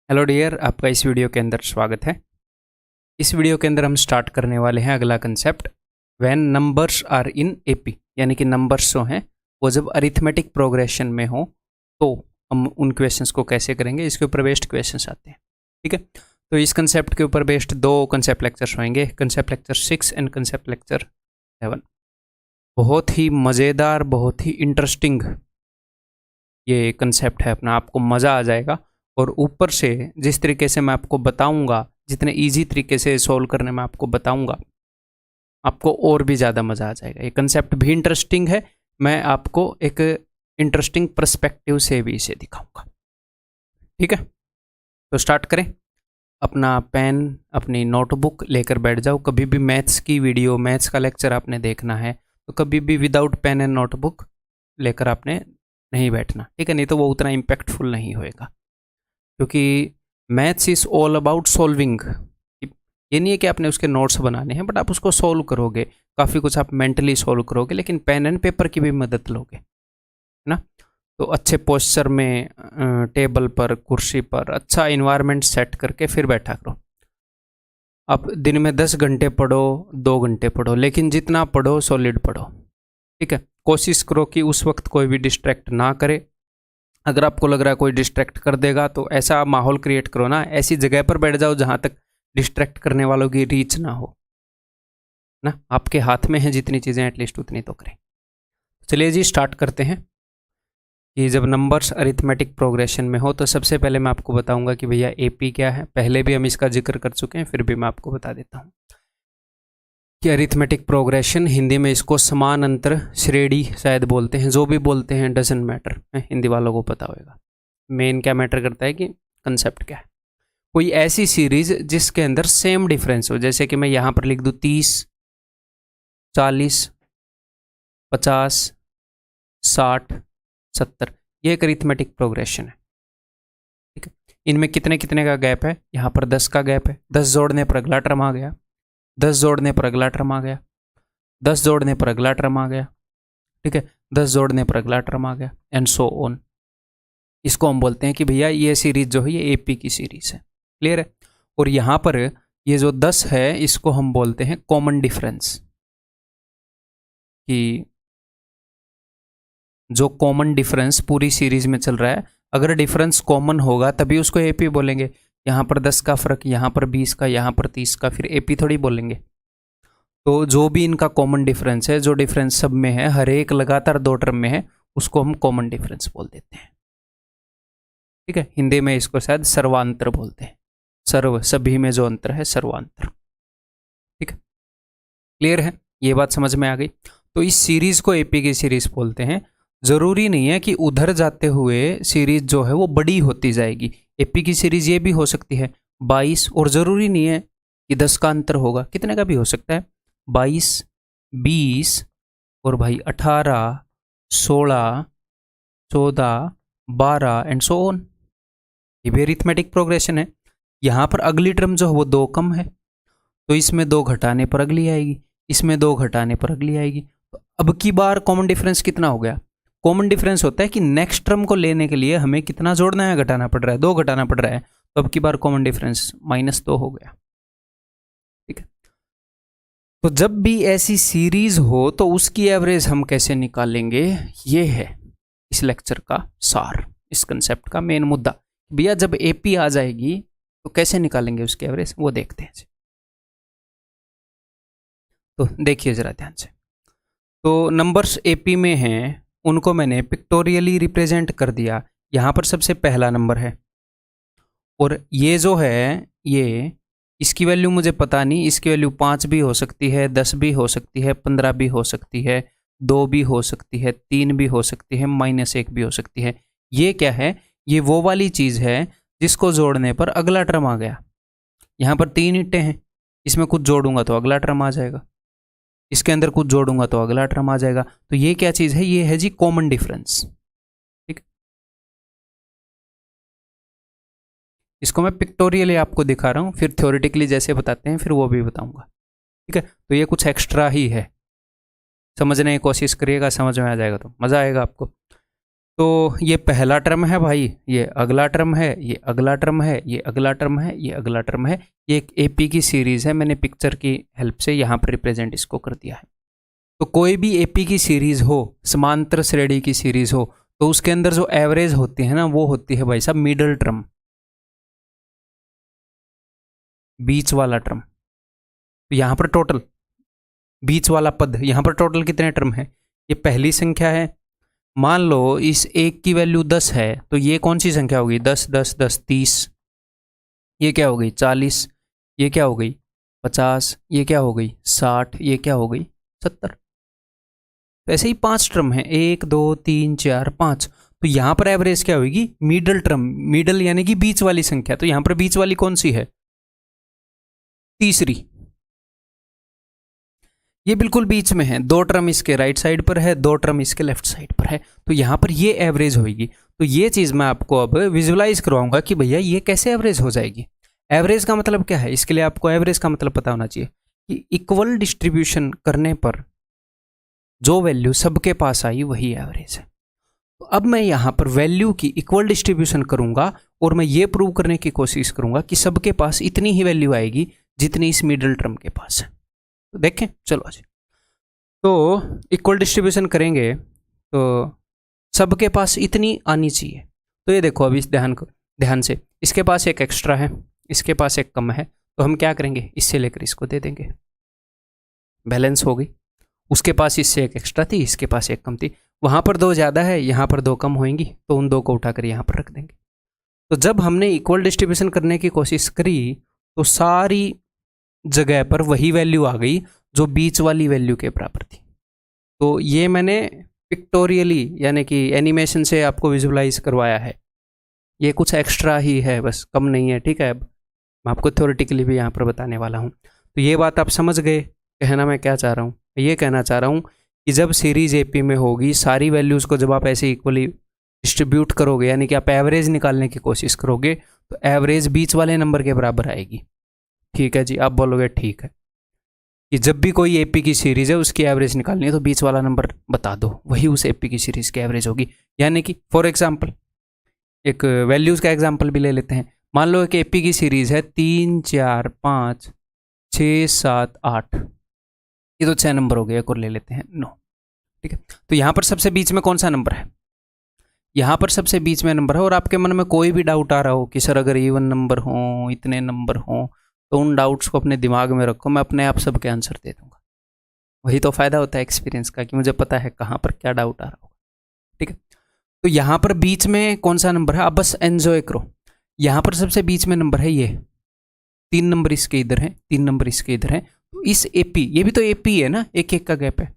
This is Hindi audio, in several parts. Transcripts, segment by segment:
हेलो डियर, आपका इस वीडियो के अंदर स्वागत है। इस वीडियो के अंदर हम स्टार्ट करने वाले हैं अगला concept, when numbers are in AP, यानी कि नंबर्स जो हैं वो जब अरिथमेटिक प्रोग्रेशन में हो तो हम उन क्वेश्चंस को कैसे करेंगे। इसके ऊपर बेस्ड क्वेश्चंस आते हैं, ठीक है। तो इस कंसेप्ट के ऊपर बेस्ड दो कंसेप्ट लेक्चर्स होंगे, concept lecture 6 and concept lecture 7। बहुत ही मज़ेदार, बहुत ही इंटरेस्टिंग ये कंसेप्ट है अपना, आपको मज़ा आ जाएगा। और ऊपर से जिस तरीके से मैं आपको बताऊंगा, जितने इजी तरीके से सोल्व करने में आपको बताऊंगा, आपको और भी ज़्यादा मज़ा आ जाएगा। ये कंसेप्ट भी इंटरेस्टिंग है, मैं आपको एक इंटरेस्टिंग पर्सपेक्टिव से भी इसे दिखाऊंगा, ठीक है। तो स्टार्ट करें। अपना पेन, अपनी नोटबुक लेकर बैठ जाओ। कभी भी मैथ्स की वीडियो, मैथ्स का लेक्चर आपने देखना है तो कभी भी विदाउट पेन एंड नोटबुक लेकर आपने नहीं बैठना, ठीक है। नहीं तो वो उतना इम्पैक्टफुल नहीं होएगा, क्योंकि maths is all about solving. ये नहीं है कि आपने उसके नोट्स बनाने हैं, बट आप उसको सॉल्व करोगे, काफ़ी कुछ आप मेंटली सॉल्व करोगे, लेकिन पेन एंड पेपर की भी मदद लोगे, है ना। तो अच्छे पोस्चर में, टेबल पर, कुर्सी पर अच्छा इन्वायरमेंट सेट करके फिर बैठा करो। आप दिन में 10 घंटे पढ़ो, 2 घंटे पढ़ो, लेकिन जितना पढ़ो सॉलिड पढ़ो, ठीक है। कोशिश करो कि उस वक्त कोई भी डिस्ट्रैक्ट ना करे। अगर आपको लग रहा है कोई डिस्ट्रैक्ट कर देगा तो ऐसा माहौल क्रिएट करो ना, ऐसी जगह पर बैठ जाओ जहाँ तक डिस्ट्रैक्ट करने वालों की रीच ना हो, ना। आपके हाथ में है जितनी चीज़ें, एटलीस्ट उतनी तो करें। चलिए जी, स्टार्ट करते हैं कि जब नंबर्स अरिथमेटिक प्रोग्रेशन में हो तो सबसे पहले मैं आपको बताऊंगा कि भैया एपी क्या है। पहले भी हम इसका जिक्र कर चुके हैं, फिर भी मैं आपको बता देता हूँ कि अरिथमेटिक प्रोग्रेशन, हिंदी में इसको समान अंतर श्रेणी शायद बोलते हैं, जो भी बोलते हैं डजंट मैटर, हिंदी वालों को पता होगा। मेन क्या मैटर करता है कि कंसेप्ट क्या है। कोई ऐसी सीरीज जिसके अंदर सेम डिफरेंस हो, जैसे कि मैं यहाँ पर लिख दूँ 30, 40, 50, 60, 70, ये एक अरिथमेटिक प्रोग्रेशन है, ठीक है। इनमें कितने कितने का गैप है, यहाँ पर 10 का गैप है। 10 जोड़ने पर अगला टर्म आ गया, 10 जोड़ने पर अगला टर्म आ गया, 10 जोड़ने पर अगला टर्म आ गया, ठीक है। 10 जोड़ने पर अगला टर्म आ गया, एंड सो ऑन। इसको हम बोलते हैं कि भैया ये सीरीज जो है ये एपी की सीरीज है, क्लियर है। और यहाँ पर ये जो 10 है इसको हम बोलते हैं कॉमन डिफरेंस, कि जो कॉमन डिफरेंस पूरी सीरीज में चल रहा है, अगर डिफरेंस कॉमन होगा तभी उसको एपी बोलेंगे। यहाँ पर 10 का फर्क, यहाँ पर 20 का, यहाँ पर 30 का, फिर एपी थोड़ी बोलेंगे। तो जो भी इनका कॉमन डिफरेंस है, जो डिफरेंस सब में है, हर एक लगातार 2 टर्म में है, उसको हम कॉमन डिफरेंस बोल देते हैं, ठीक है। हिंदी में इसको शायद सर्वांतर बोलते हैं, सर्व, सभी में जो अंतर है सर्वांतर, ठीक है। क्लियर है, ये बात समझ में आ गई। तो इस सीरीज को एपी की सीरीज बोलते हैं। जरूरी नहीं है कि उधर जाते हुए सीरीज जो है वो बड़ी होती जाएगी। एपी की सीरीज ये भी हो सकती है 22, और जरूरी नहीं है कि 10 का अंतर होगा, कितने का भी हो सकता है, 22, 20, और भाई 18, 16, 14, 12 एंड सो ऑन। ये भी अरिथमेटिक प्रोग्रेशन है। यहाँ पर अगली टर्म जो है वो 2 कम है, तो इसमें 2 घटाने पर अगली आएगी, इसमें 2 घटाने पर अगली आएगी। तो अब की बार कॉमन डिफरेंस कितना हो गया। कॉमन डिफरेंस होता है कि नेक्स्ट टर्म को लेने के लिए हमें कितना जोड़ना है, घटाना पड़ रहा है, 2 घटाना पड़ रहा है। तो अब की बार कॉमन डिफरेंस -2 हो गया, ठीक है। तो जब भी ऐसी सीरीज हो तो उसकी एवरेज हम कैसे निकालेंगे, ये है इस लेक्चर का सार, इस कंसेप्ट का मेन मुद्दा। भैया जब एपी आ जाएगी तो कैसे निकालेंगे उसकी एवरेज, वो देखते हैं। तो देखिए जरा ध्यान से। तो नंबर्स एपी में हैं, उनको मैंने पिक्टोरियली रिप्रेजेंट कर दिया। यहाँ पर सबसे पहला नंबर है, और ये जो है ये, इसकी वैल्यू मुझे पता नहीं, इसकी वैल्यू 5 भी हो सकती है, 10 भी हो सकती है, 15 भी हो सकती है, 2 भी हो सकती है, 3 भी हो सकती है, -1 भी हो सकती है। ये क्या है, ये वो वाली चीज़ है जिसको जोड़ने पर अगला टर्म आ गया। यहाँ पर 3 ईंटें हैं, इसमें कुछ जोड़ूंगा तो अगला टर्म आ जाएगा, इसके अंदर कुछ जोड़ूंगा तो अगला टर्म आ जाएगा। तो ये क्या चीज़ है, ये है जी कॉमन डिफरेंस, ठीक। इसको मैं पिक्टोरियली आपको दिखा रहा हूँ, फिर थ्योरेटिकली जैसे बताते हैं फिर वो भी बताऊंगा, ठीक है। तो ये कुछ एक्स्ट्रा ही है, समझने की कोशिश करिएगा, समझ में आ जाएगा तो मज़ा आएगा आपको। तो ये पहला टर्म है भाई, ये अगला टर्म है, ये अगला टर्म है, ये अगला टर्म है, ये अगला टर्म है। ये एक एपी की सीरीज़ है, मैंने पिक्चर की हेल्प से यहाँ पर रिप्रेजेंट इसको कर दिया है। तो कोई भी एपी की सीरीज़ हो, समांतर श्रेणी की सीरीज़ हो, तो उसके अंदर जो एवरेज होती है ना, वो होती है भाई साहब मिडल टर्म, बीच वाला टर्म। तो यहाँ पर टोटल बीच वाला पद, यहाँ पर टोटल कितने टर्म है? ये पहली संख्या है। मान लो इस एक की वैल्यू 10 है, तो ये कौन सी संख्या होगी? 10 10 10 30। ये क्या हो गई? 40। ये क्या हो गई? 50। ये क्या हो गई? 60। ये क्या हो गई? 70। तो ऐसे ही 5 टर्म है, 1 2 3 4 5। तो यहाँ पर एवरेज क्या होगी? मिडल टर्म, मिडल यानी कि बीच वाली संख्या। तो यहाँ पर बीच वाली कौन सी है? तीसरी। ये बिल्कुल बीच में है, 2 टर्म इसके राइट साइड पर है, 2 टर्म इसके लेफ्ट साइड पर है। तो यहाँ पर ये एवरेज होगी। तो ये चीज़ मैं आपको अब विजुलाइज करवाऊंगा कि भैया ये कैसे एवरेज हो जाएगी। एवरेज का मतलब क्या है? इसके लिए आपको एवरेज का मतलब पता होना चाहिए कि इक्वल डिस्ट्रीब्यूशन करने पर जो वैल्यू सबके पास आई वही एवरेज है। तो अब मैं यहाँ पर वैल्यू की इक्वल डिस्ट्रीब्यूशन करूंगा और मैं ये प्रूव करने की कोशिश करूंगा कि सबके पास इतनी ही वैल्यू आएगी जितनी इस मिडिल टर्म के पास है। तो देखें, चलो जी। तो इक्वल डिस्ट्रीब्यूशन करेंगे तो सबके पास इतनी आनी चाहिए। तो ये देखो अभी ध्यान से, इसके पास एक एक्स्ट्रा है, इसके पास एक कम है, तो हम क्या करेंगे? इससे लेकर इसको दे देंगे, बैलेंस हो गई। उसके पास इससे एक एक्स्ट्रा थी, इसके पास एक कम थी, वहाँ पर 2 ज़्यादा है, यहाँ पर 2 कम होंगी, तो उन 2 को उठाकर यहाँ पर रख देंगे। तो जब हमने इक्वल डिस्ट्रीब्यूशन करने की कोशिश करी तो सारी जगह पर वही वैल्यू आ गई जो बीच वाली वैल्यू के बराबर थी। तो ये मैंने पिक्टोरियली यानी कि एनिमेशन से आपको विजुलाइज करवाया है। ये कुछ एक्स्ट्रा ही है, बस कम नहीं है, ठीक है। अब मैं आपको थ्योरेटिकली भी यहाँ पर बताने वाला हूँ। तो ये बात आप समझ गए, कहना मैं क्या चाह रहा हूँ? ये कहना चाह रहा हूँ कि जब सीरीज एपी में होगी, सारी वैल्यूज़ को जब आप ऐसे इक्वली डिस्ट्रीब्यूट करोगे, यानी कि आप एवरेज निकालने की कोशिश करोगे, तो एवरेज बीच वाले नंबर के बराबर आएगी। ठीक है जी, आप बोलोगे ठीक है कि जब भी कोई एपी की सीरीज़ है उसकी एवरेज निकालनी है तो बीच वाला नंबर बता दो, वही उस एपी की सीरीज़ की एवरेज होगी। यानी कि फॉर एग्जांपल एक वैल्यूज़ का एग्जांपल भी ले लेते हैं। मान लो कि एपी की सीरीज़ है 3 4 5 6 7 8, ये तो 6 नंबर हो गए। एक और ले लेते हैं 9, ठीक है। तो यहाँ पर सबसे बीच में कौन सा नंबर है? यहाँ पर सबसे बीच में नंबर है। और आपके मन में कोई भी डाउट आ रहा हो कि सर अगर इवन नंबर हों, इतने नंबर हों, तो उन डाउट्स को अपने दिमाग में रखो, मैं अपने आप सबके आंसर दे दूंगा। वही तो फ़ायदा होता है एक्सपीरियंस का कि मुझे पता है कहाँ पर क्या डाउट आ रहा होगा, ठीक है। तो यहाँ पर बीच में कौन सा नंबर है? आप बस एंजॉय करो। यहाँ पर सबसे बीच में नंबर है ये, 3 नंबर इसके इधर हैं, 3 नंबर इसके इधर हैं। तो इस एपी, ये भी तो एपी है ना, एक एक का गैप है,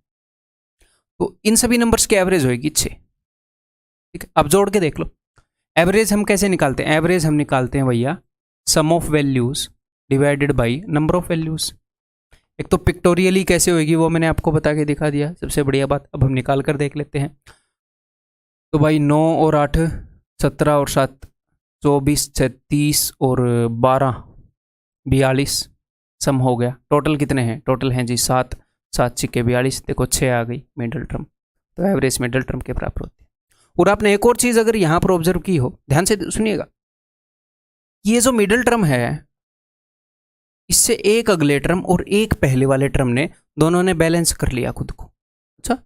तो इन सभी नंबर्स की एवरेज होगी 6, ठीक है। अब जोड़ के देख लो। एवरेज हम कैसे निकालते हैं? एवरेज हम निकालते हैं भैया sum of values divided by number of values. एक तो पिक्टोरियली कैसे होगी वो मैंने आपको बता के दिखा दिया, सबसे बढ़िया बात। अब हम निकाल कर देख लेते हैं। तो भाई 9 और 8 17 और 7 24 36 और 12 42 सम हो गया। टोटल कितने हैं? टोटल हैं जी 7 7 छिके 42। देखो 6 आ गई मिडल टर्म। तो एवरेज मिडल टर्म के बराबर होती है। और आपने एक और चीज़ अगर यहाँ पर ऑब्जर्व की हो, ध्यान से सुनिएगा, ये जो मिडल टर्म है इससे एक अगले टर्म और एक पहले वाले टर्म ने दोनों ने बैलेंस कर लिया खुद को। अच्छा,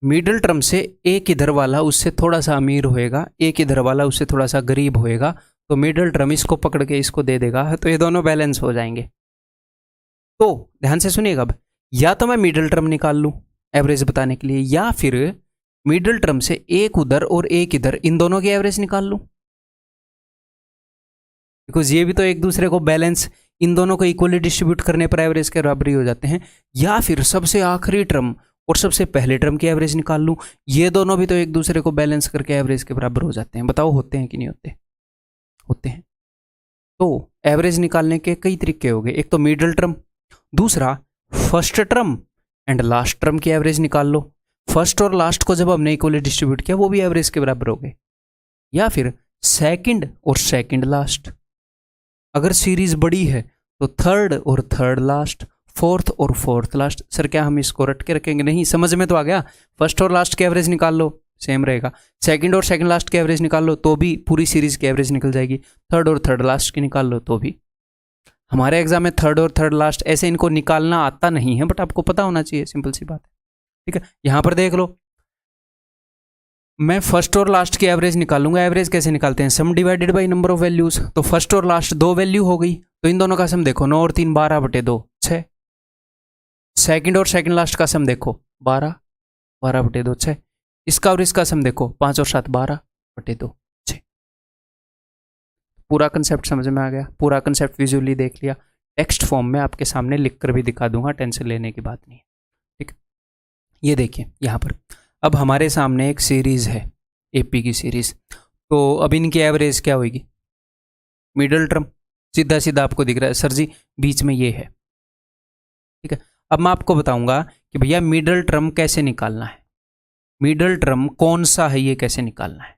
मिडल टर्म से एक इधर वाला उससे थोड़ा सा अमीर होएगा, एक इधर वाला उससे थोड़ा सा गरीब होएगा, तो मिडल टर्म इसको पकड़ के इसको दे देगा, तो ये दोनों बैलेंस हो जाएंगे। तो ध्यान से सुनिएगा, अब या तो मैं मिडल टर्म निकाल लूँ एवरेज बताने के लिए, या फिर मिडल टर्म से एक उधर और एक इधर, इन दोनों की एवरेज निकाल लूँ, बिकॉज ये भी तो एक दूसरे को बैलेंस, इन दोनों को इक्वली डिस्ट्रीब्यूट करने पर एवरेज के बराबर ही हो जाते हैं। या फिर सबसे आखिरी टर्म और सबसे पहले टर्म की एवरेज निकाल लूँ, ये दोनों भी तो एक दूसरे को बैलेंस करके एवरेज के बराबर हो जाते हैं। बताओ होते हैं कि नहीं होते? होते हैं। तो एवरेज निकालने के कई तरीके हो गए। एक तो मिडल टर्म, दूसरा first term and last term की एवरेज निकाल लो। फर्स्ट और लास्ट को जब हमने इक्वली डिस्ट्रीब्यूट किया वो भी एवरेज के बराबर हो गए। या फिर सेकंड और सेकंड लास्ट, अगर सीरीज बड़ी है तो थर्ड और थर्ड लास्ट, फोर्थ और फोर्थ लास्ट। सर क्या हम इसको रट के रखेंगे? नहीं, समझ में तो आ गया। फर्स्ट और लास्ट की एवरेज निकाल लो, सेम रहेगा। सेकंड और सेकंड लास्ट की एवरेज निकाल लो तो भी पूरी सीरीज की एवरेज निकल जाएगी। थर्ड और थर्ड लास्ट की निकाल लो तो भी। हमारे एग्जाम में थर्ड और थर्ड लास्ट ऐसे इनको निकालना आता नहीं है, बट आपको पता होना चाहिए, सिंपल सी बात है। ठीक है, यहां पर देख लो, मैं फर्स्ट और लास्ट की एवरेज निकालूंगा। एवरेज कैसे निकालते हैं? सम divided by number of values. तो फर्स्ट और लास्ट दो वैल्यू हो गई, तो इन दोनों का सम देखो, 9 और 3 12/2 6। सेकंड और सेकंड लास्ट का सम देखो, 12 12/2 6। इसका और इसका सम देखो, 5 और 7 12/2 6। पूरा कंसेप्ट समझ में आ गया? पूरा कंसेप्ट विजुअली देख लिया, टेक्स्ट फॉर्म में आपके सामने लिख कर भी दिखा दूंगा, टेंशन लेने की बात नहीं है। ठीक, ये देखिए यहाँ पर अब हमारे सामने एक सीरीज है, एपी की सीरीज। तो अब इनकी एवरेज क्या होगी? मिडल टर्म सीधा सीधा आपको दिख रहा है सर जी, बीच में ये है। ठीक है, अब मैं आपको बताऊंगा कि भैया मिडल टर्म कैसे निकालना है। मिडल टर्म कौन सा है, ये कैसे निकालना है।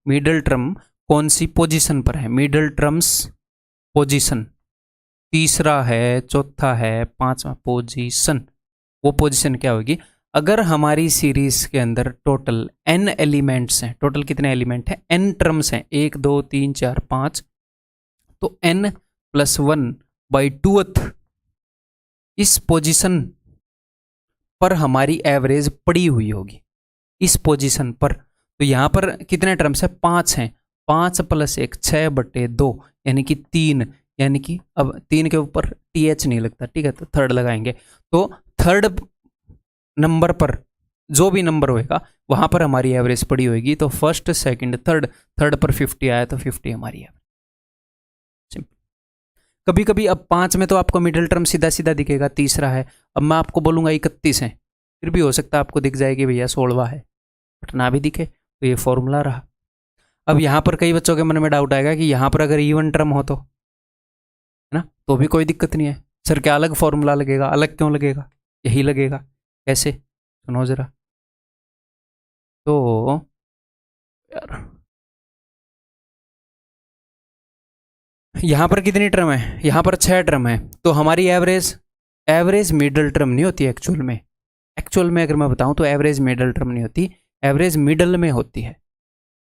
मिडल टर्म कौन सी पोजीशन पर है? मिडल टर्म्स पोजीशन, तीसरा है, चौथा है, पांचवा पोजीशन। वो पोजीशन क्या होगी? अगर हमारी सीरीज के अंदर टोटल n एलिमेंट्स हैं, टोटल कितने एलिमेंट हैं? n टर्म्स हैं, 1 2 3 4 5, तो n + 1/2 इस पोजीशन पर हमारी एवरेज पड़ी हुई होगी, इस पोजीशन पर। तो यहां पर कितने टर्म्स है? 5 हैं, 5 + 1 6/2 यानी कि 3, यानी कि अब 3 के ऊपर TH नहीं लगता, ठीक है, तो थर्ड लगाएंगे। तो थर्ड नंबर पर जो भी नंबर होएगा वहां पर हमारी एवरेज पड़ी होगी। तो फर्स्ट सेकंड थर्ड, थर्ड पर 50 आया तो 50 हमारी एवरेज। कभी कभी अब 5 में तो आपको मिडिल टर्म सीधा सीधा दिखेगा, तीसरा है। अब मैं आपको बोलूंगा 31 है, फिर भी हो सकता है आपको दिख जाएगी भैया 16वां है, बट ना भी दिखे तो ये फॉर्मूला रहा। अब यहाँ पर कई बच्चों के मन में डाउट आएगा कि यहाँ पर अगर इवन टर्म हो तो, है ना, तो भी कोई दिक्कत नहीं है सर, क्या अलग फॉर्मूला लगेगा? अलग क्यों लगेगा, यही लगेगा। कैसे? सुनो जरा। तो यार यहां पर कितनी टर्म है? यहां पर 6 टर्म है। तो हमारी एवरेज मिडल टर्म नहीं होती एक्चुअल में। एक्चुअल में अगर मैं बताऊं तो एवरेज मिडल टर्म नहीं होती, एवरेज मिडल में होती है।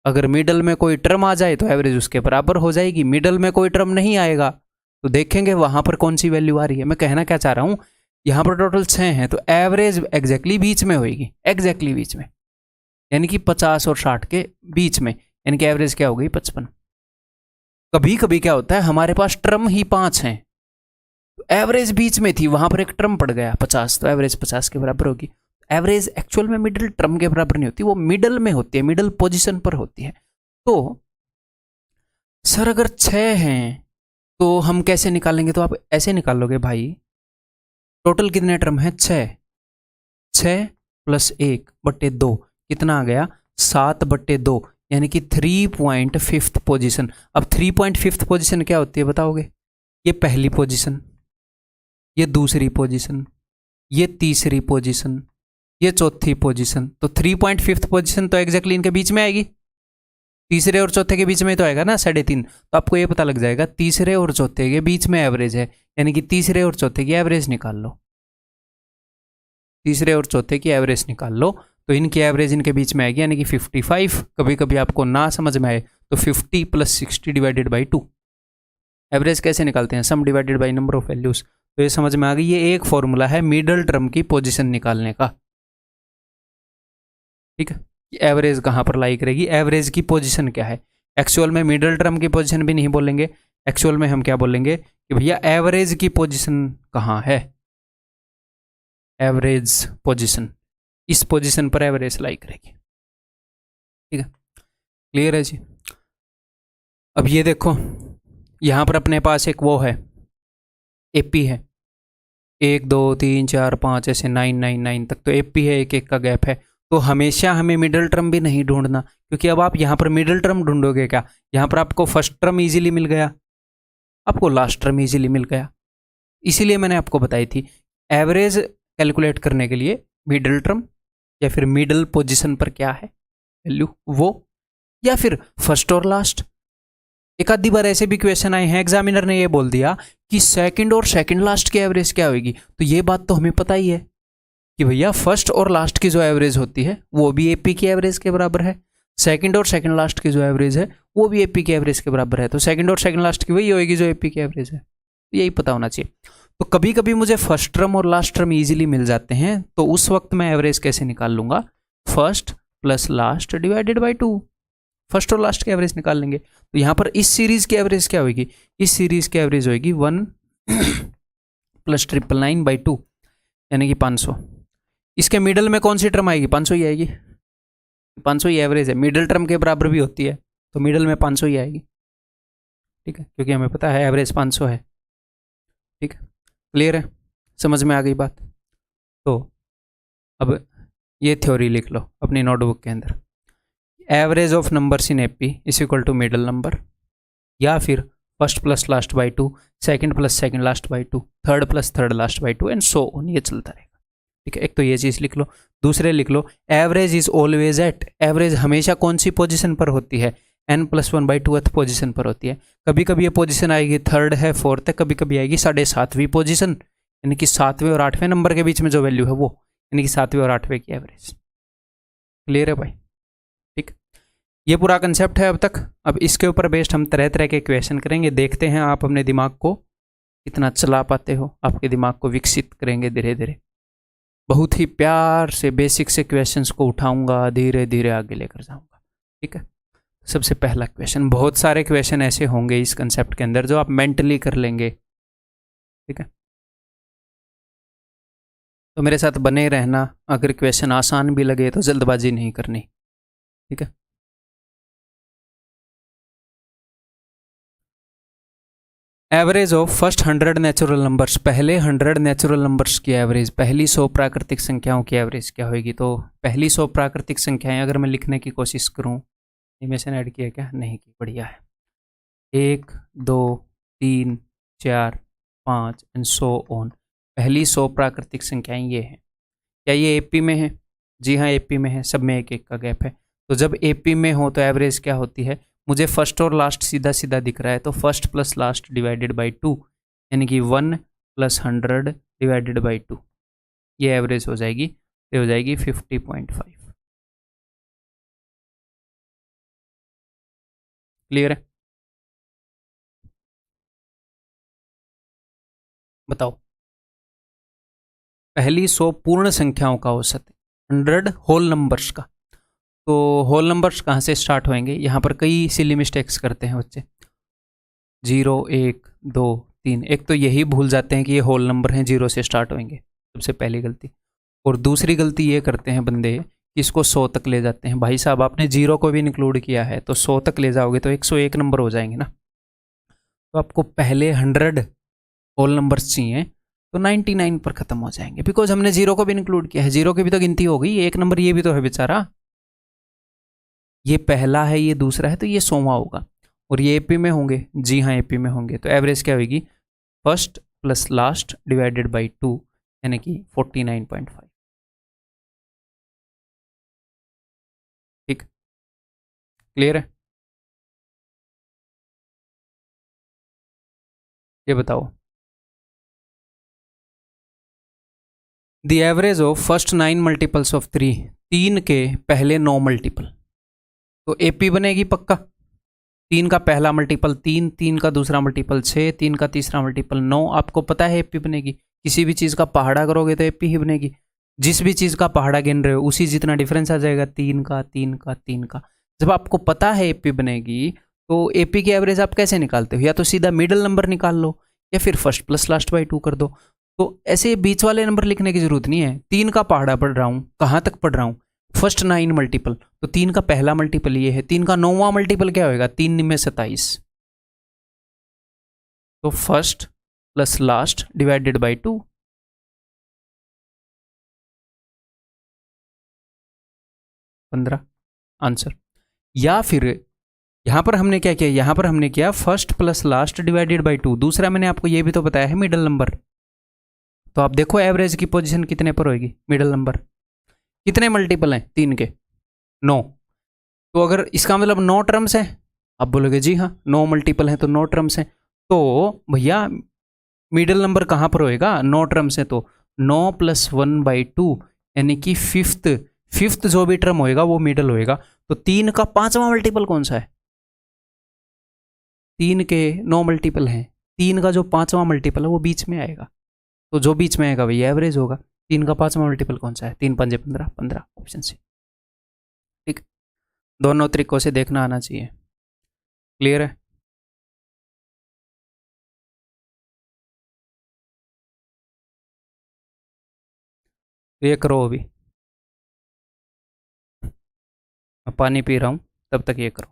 अगर मिडल में कोई टर्म आ जाए तो एवरेज उसके बराबर हो जाएगी। मिडल में कोई टर्म नहीं आएगा तो देखेंगे वहां पर कौन सी वैल्यू आ रही है। मैं कहना क्या चाह रहा हूं, यहां पर टोटल 6 हैं तो एवरेज एग्जैक्टली बीच में होगी, एग्जैक्टली बीच में, यानी कि 50 और 60 के बीच में, यानी कि एवरेज क्या हो गई? 55। कभी कभी क्या होता है, हमारे पास टर्म ही 5 हैं, तो एवरेज बीच में थी, वहां पर एक टर्म पड़ गया 50, तो एवरेज 50 के बराबर होगी। एवरेज एक्चुअल में मिडिल टर्म के बराबर नहीं होती, वो मिडल में होती है, मिडल पोजीशन पर होती है। तो सर अगर 6 हैं तो हम कैसे निकालेंगे? तो आप ऐसे निकालोगे भाई, टोटल कितने टर्म है? 6, 6 + 1/2 कितना आ गया? 7/2, यानी कि 3.5 पोजीशन। अब 3.5 पोजीशन क्या होती है बताओगे? ये पहली पोजीशन, ये दूसरी पोजीशन, ये तीसरी पोजीशन, ये चौथी पोजीशन। तो 3.5 पोजीशन तो एग्जैक्टली इनके बीच में आएगी, तीसरे और चौथे के बीच में तो आएगा ना 3.5। तो आपको ये पता लग जाएगा तीसरे और चौथे के बीच में एवरेज है, यानी कि तीसरे और चौथे की एवरेज निकाल लो, तीसरे और चौथे की एवरेज निकाल लो, तो इनकी एवरेज इनके बीच में आएगी, यानी कि 55। कभी कभी आपको ना समझ में आए तो 50 + 60/2 एवरेज कैसे निकालते हैं? सम divided by number of values. तो ये समझ में आ गई, ये एक फॉर्मूला है मिडल टर्म की पोजीशन निकालने का। ठीक है, एवरेज कहां पर लाई करेगी? एवरेज की पोजीशन क्या है? एक्चुअल में मिडल टर्म की पोजीशन भी नहीं बोलेंगे, एक्चुअल में हम क्या बोलेंगे कि भैया एवरेज की पोजीशन कहां है? एवरेज पोजीशन, इस पोजीशन पर एवरेज लाई करेगी। ठीक है, क्लियर है जी? अब ये देखो, यहां पर अपने पास एक वो है, एपी है, 1 2 3 4 5 ऐसे 9 9 9 तक तो एपी है, एक एक का गैप है। तो हमेशा हमें मिडल टर्म भी नहीं ढूंढना, क्योंकि अब आप यहां पर मिडल टर्म ढूंढोगे क्या? यहां पर आपको फर्स्ट टर्म इजीली मिल गया, आपको लास्ट टर्म इजीली मिल गया। इसीलिए मैंने आपको बताई थी एवरेज कैलकुलेट करने के लिए मिडल टर्म या फिर मिडल पोजीशन पर क्या है वैल्यू वो, या फिर फर्स्ट और लास्ट। एक आधी बार ऐसे भी क्वेश्चन आए हैं, एग्जामिनर ने ये बोल दिया कि सेकंड और सेकंड लास्ट की एवरेज क्या होगी, तो ये बात तो हमें पता ही है, कि भैया फर्स्ट और लास्ट की जो एवरेज होती है वो भी एपी की एवरेज के बराबर है, सेकंड और सेकंड लास्ट की जो एवरेज है वो भी एपी की एवरेज के बराबर है, तो सेकंड और सेकंड लास्ट की वही होगी जो एपी की एवरेज है, यही पता होना चाहिए। तो कभी कभी मुझे फर्स्ट टर्म और लास्ट टर्म इजीली मिल जाते हैं, तो उस वक्त मैं एवरेज कैसे निकाल लूंगा, first plus last divided by 2, first और लास्ट की एवरेज निकाल लेंगे। तो यहाँ पर इस सीरीज की एवरेज क्या होगी, इस सीरीज की एवरेज होगी 1 प्लस 999/2 यानी कि 500। इसके मिडल में कौन सी टर्म आएगी, 500 ही आएगी, 500 ही एवरेज है, मिडल टर्म के बराबर भी होती है तो मिडल में 500 ही आएगी, ठीक है, क्योंकि हमें पता है एवरेज 500 है, ठीक है, क्लियर है, समझ में आ गई बात। तो अब ये थ्योरी लिख लो अपनी नोटबुक के अंदर, average of numbers in AP is equal to middle number, या फिर first plus last by 2, second plus second last by 2, third plus third last by 2 and so on, ये चलता रहेगा, ठीक है। एक तो ये चीज़ लिख लो, दूसरे लिख लो average is always at, average हमेशा कौन सी पोजीशन पर होती है, n+1/2th पोजीशन पर होती है। कभी कभी ये पोजीशन आएगी थर्ड है, फोर्थ है, कभी कभी आएगी 7.5वीं पोजीशन, यानी कि 7वें और 8वें नंबर के बीच में जो वैल्यू है वो, यानी कि 7वें और 8वें की एवरेज। क्लियर है भाई, ठीक, ये पूरा कंसेप्ट है अब तक। अब इसके ऊपर बेस्ड हम तरह तरह के क्वेश्चन करेंगे, देखते हैं आप अपने दिमाग को कितना चला पाते हो, आपके दिमाग को विकसित करेंगे धीरे धीरे। बहुत ही प्यार से बेसिक से क्वेश्चंस को उठाऊंगा, धीरे धीरे आगे लेकर जाऊंगा, ठीक है। सबसे पहला क्वेश्चन, बहुत सारे क्वेश्चन ऐसे होंगे इस कंसेप्ट के अंदर जो आप मेंटली कर लेंगे, ठीक है, तो मेरे साथ बने रहना। अगर क्वेश्चन आसान भी लगे तो जल्दबाजी नहीं करनी, ठीक है। Average of first 100 natural numbers, पहले 100 नेचुरल नंबर्स की एवरेज, पहली 100 प्राकृतिक संख्याओं की एवरेज क्या होगी। तो पहली 100 प्राकृतिक संख्याएं अगर मैं लिखने की कोशिश करूं, इमेशन ऐड किया क्या, नहीं की, बढ़िया है, 1 2 3 4 5 एंड सो ऑन। पहली 100 प्राकृतिक संख्याएं ये हैं। क्या ये एपी में है, जी हाँ एपी में है, सब में एक एक का गैप है। तो जब एपी में हो तो एवरेज क्या होती है, मुझे फर्स्ट और लास्ट सीधा सीधा दिख रहा है, तो first plus last divided by 2 यानी कि 1 + 100 डिवाइडेड बाई 2, ये एवरेज हो जाएगी, ये हो जाएगी 50.5। क्लियर है, बताओ। पहली 100 पूर्ण संख्याओं का औसत, 100 होल नंबर्स का। तो होल नंबर्स कहाँ से स्टार्ट होंगे, यहाँ पर कई सिली मिस्टेक्स करते हैं बच्चे, 0 1 2 3, एक तो यही भूल जाते हैं कि ये होल नंबर हैं, 0 से स्टार्ट होंगे, सबसे पहली गलती। और दूसरी गलती ये करते हैं बंदे कि इसको 100 तक ले जाते हैं। भाई साहब आपने 0 को भी इंक्लूड किया है, तो 100 तक ले जाओगे तो 101 नंबर हो जाएंगे ना। तो आपको पहले 100 होल नंबर्स चाहिए, तो 99 पर खत्म हो जाएंगे, बिकॉज हमने 0 को भी इंक्लूड किया है, 0 की भी तो गिनती हो गई, एक नंबर ये भी तो है बेचारा, ये पहला है ये दूसरा है, तो ये 100वां होगा। और ये एपी में होंगे, जी हाँ एपी में होंगे, तो एवरेज क्या होगी, first plus last divided by 2 यानी कि 49.5। ठीक, क्लियर है, ये बताओ। The average of first 9 multiples of 3, 3 के पहले 9 मल्टीपल, तो एपी बनेगी पक्का। 3 का पहला मल्टीपल 3, 3 का दूसरा मल्टीपल 6, 3 का तीसरा मल्टीपल 9, आपको पता है एपी बनेगी। किसी भी चीज़ का पहाड़ा करोगे तो एपी ही बनेगी, जिस भी चीज़ का पहाड़ा गिन रहे हो उसी जितना डिफरेंस आ जाएगा, 3 का 3 का 3 का। जब आपको पता है एपी बनेगी तो एपी की एवरेज आप कैसे निकालते हो, या तो सीधा मिडल नंबर निकाल लो या फिर फर्स्ट प्लस लास्ट बाई 2 कर दो। तो ऐसे बीच वाले नंबर लिखने की जरूरत नहीं है। 3 का पहाड़ा पढ़ रहा हूँ, कहाँ तक पढ़ रहा हूँ, फर्स्ट 9 मल्टीपल, तो 3 का पहला मल्टीपल ये है, 3 का 9वां मल्टीपल क्या होगा, 3 में 27, तो first plus last divided by 2, 15 answer. या फिर यहां पर हमने क्या किया, यहां पर हमने किया first plus last divided by 2, दूसरा मैंने आपको ये भी तो बताया है मिडल नंबर। तो आप देखो एवरेज की पोजीशन कितने पर होगी, मिडल नंबर। कितने मल्टीपल हैं 3 के, 9, तो अगर इसका मतलब 9 टर्म्स हैं, आप बोलोगे जी हाँ 9 मल्टीपल हैं तो 9 टर्म्स हैं, तो भैया मिडल नंबर कहाँ पर होएगा, 9 टर्म्स हैं, तो 9 + 1/2 यानी कि फिफ्थ जो भी टर्म होएगा वो मिडल होएगा। तो 3 का 5वां मल्टीपल कौन सा है? 3 के 9 मल्टीपल हैं, 3 का जो 5वां मल्टीपल है वो बीच में आएगा। तो जो बीच में आएगा वही एवरेज होगा। 3 का 5वां मल्टीपल कौन सा है? 3 × 5 = 15, 15 ऑप्शन सी। ठीक, दोनों तरीकों से देखना आना चाहिए। क्लियर है? ये करो अभी, मैं पानी पी रहा हूँ तब तक ये करो।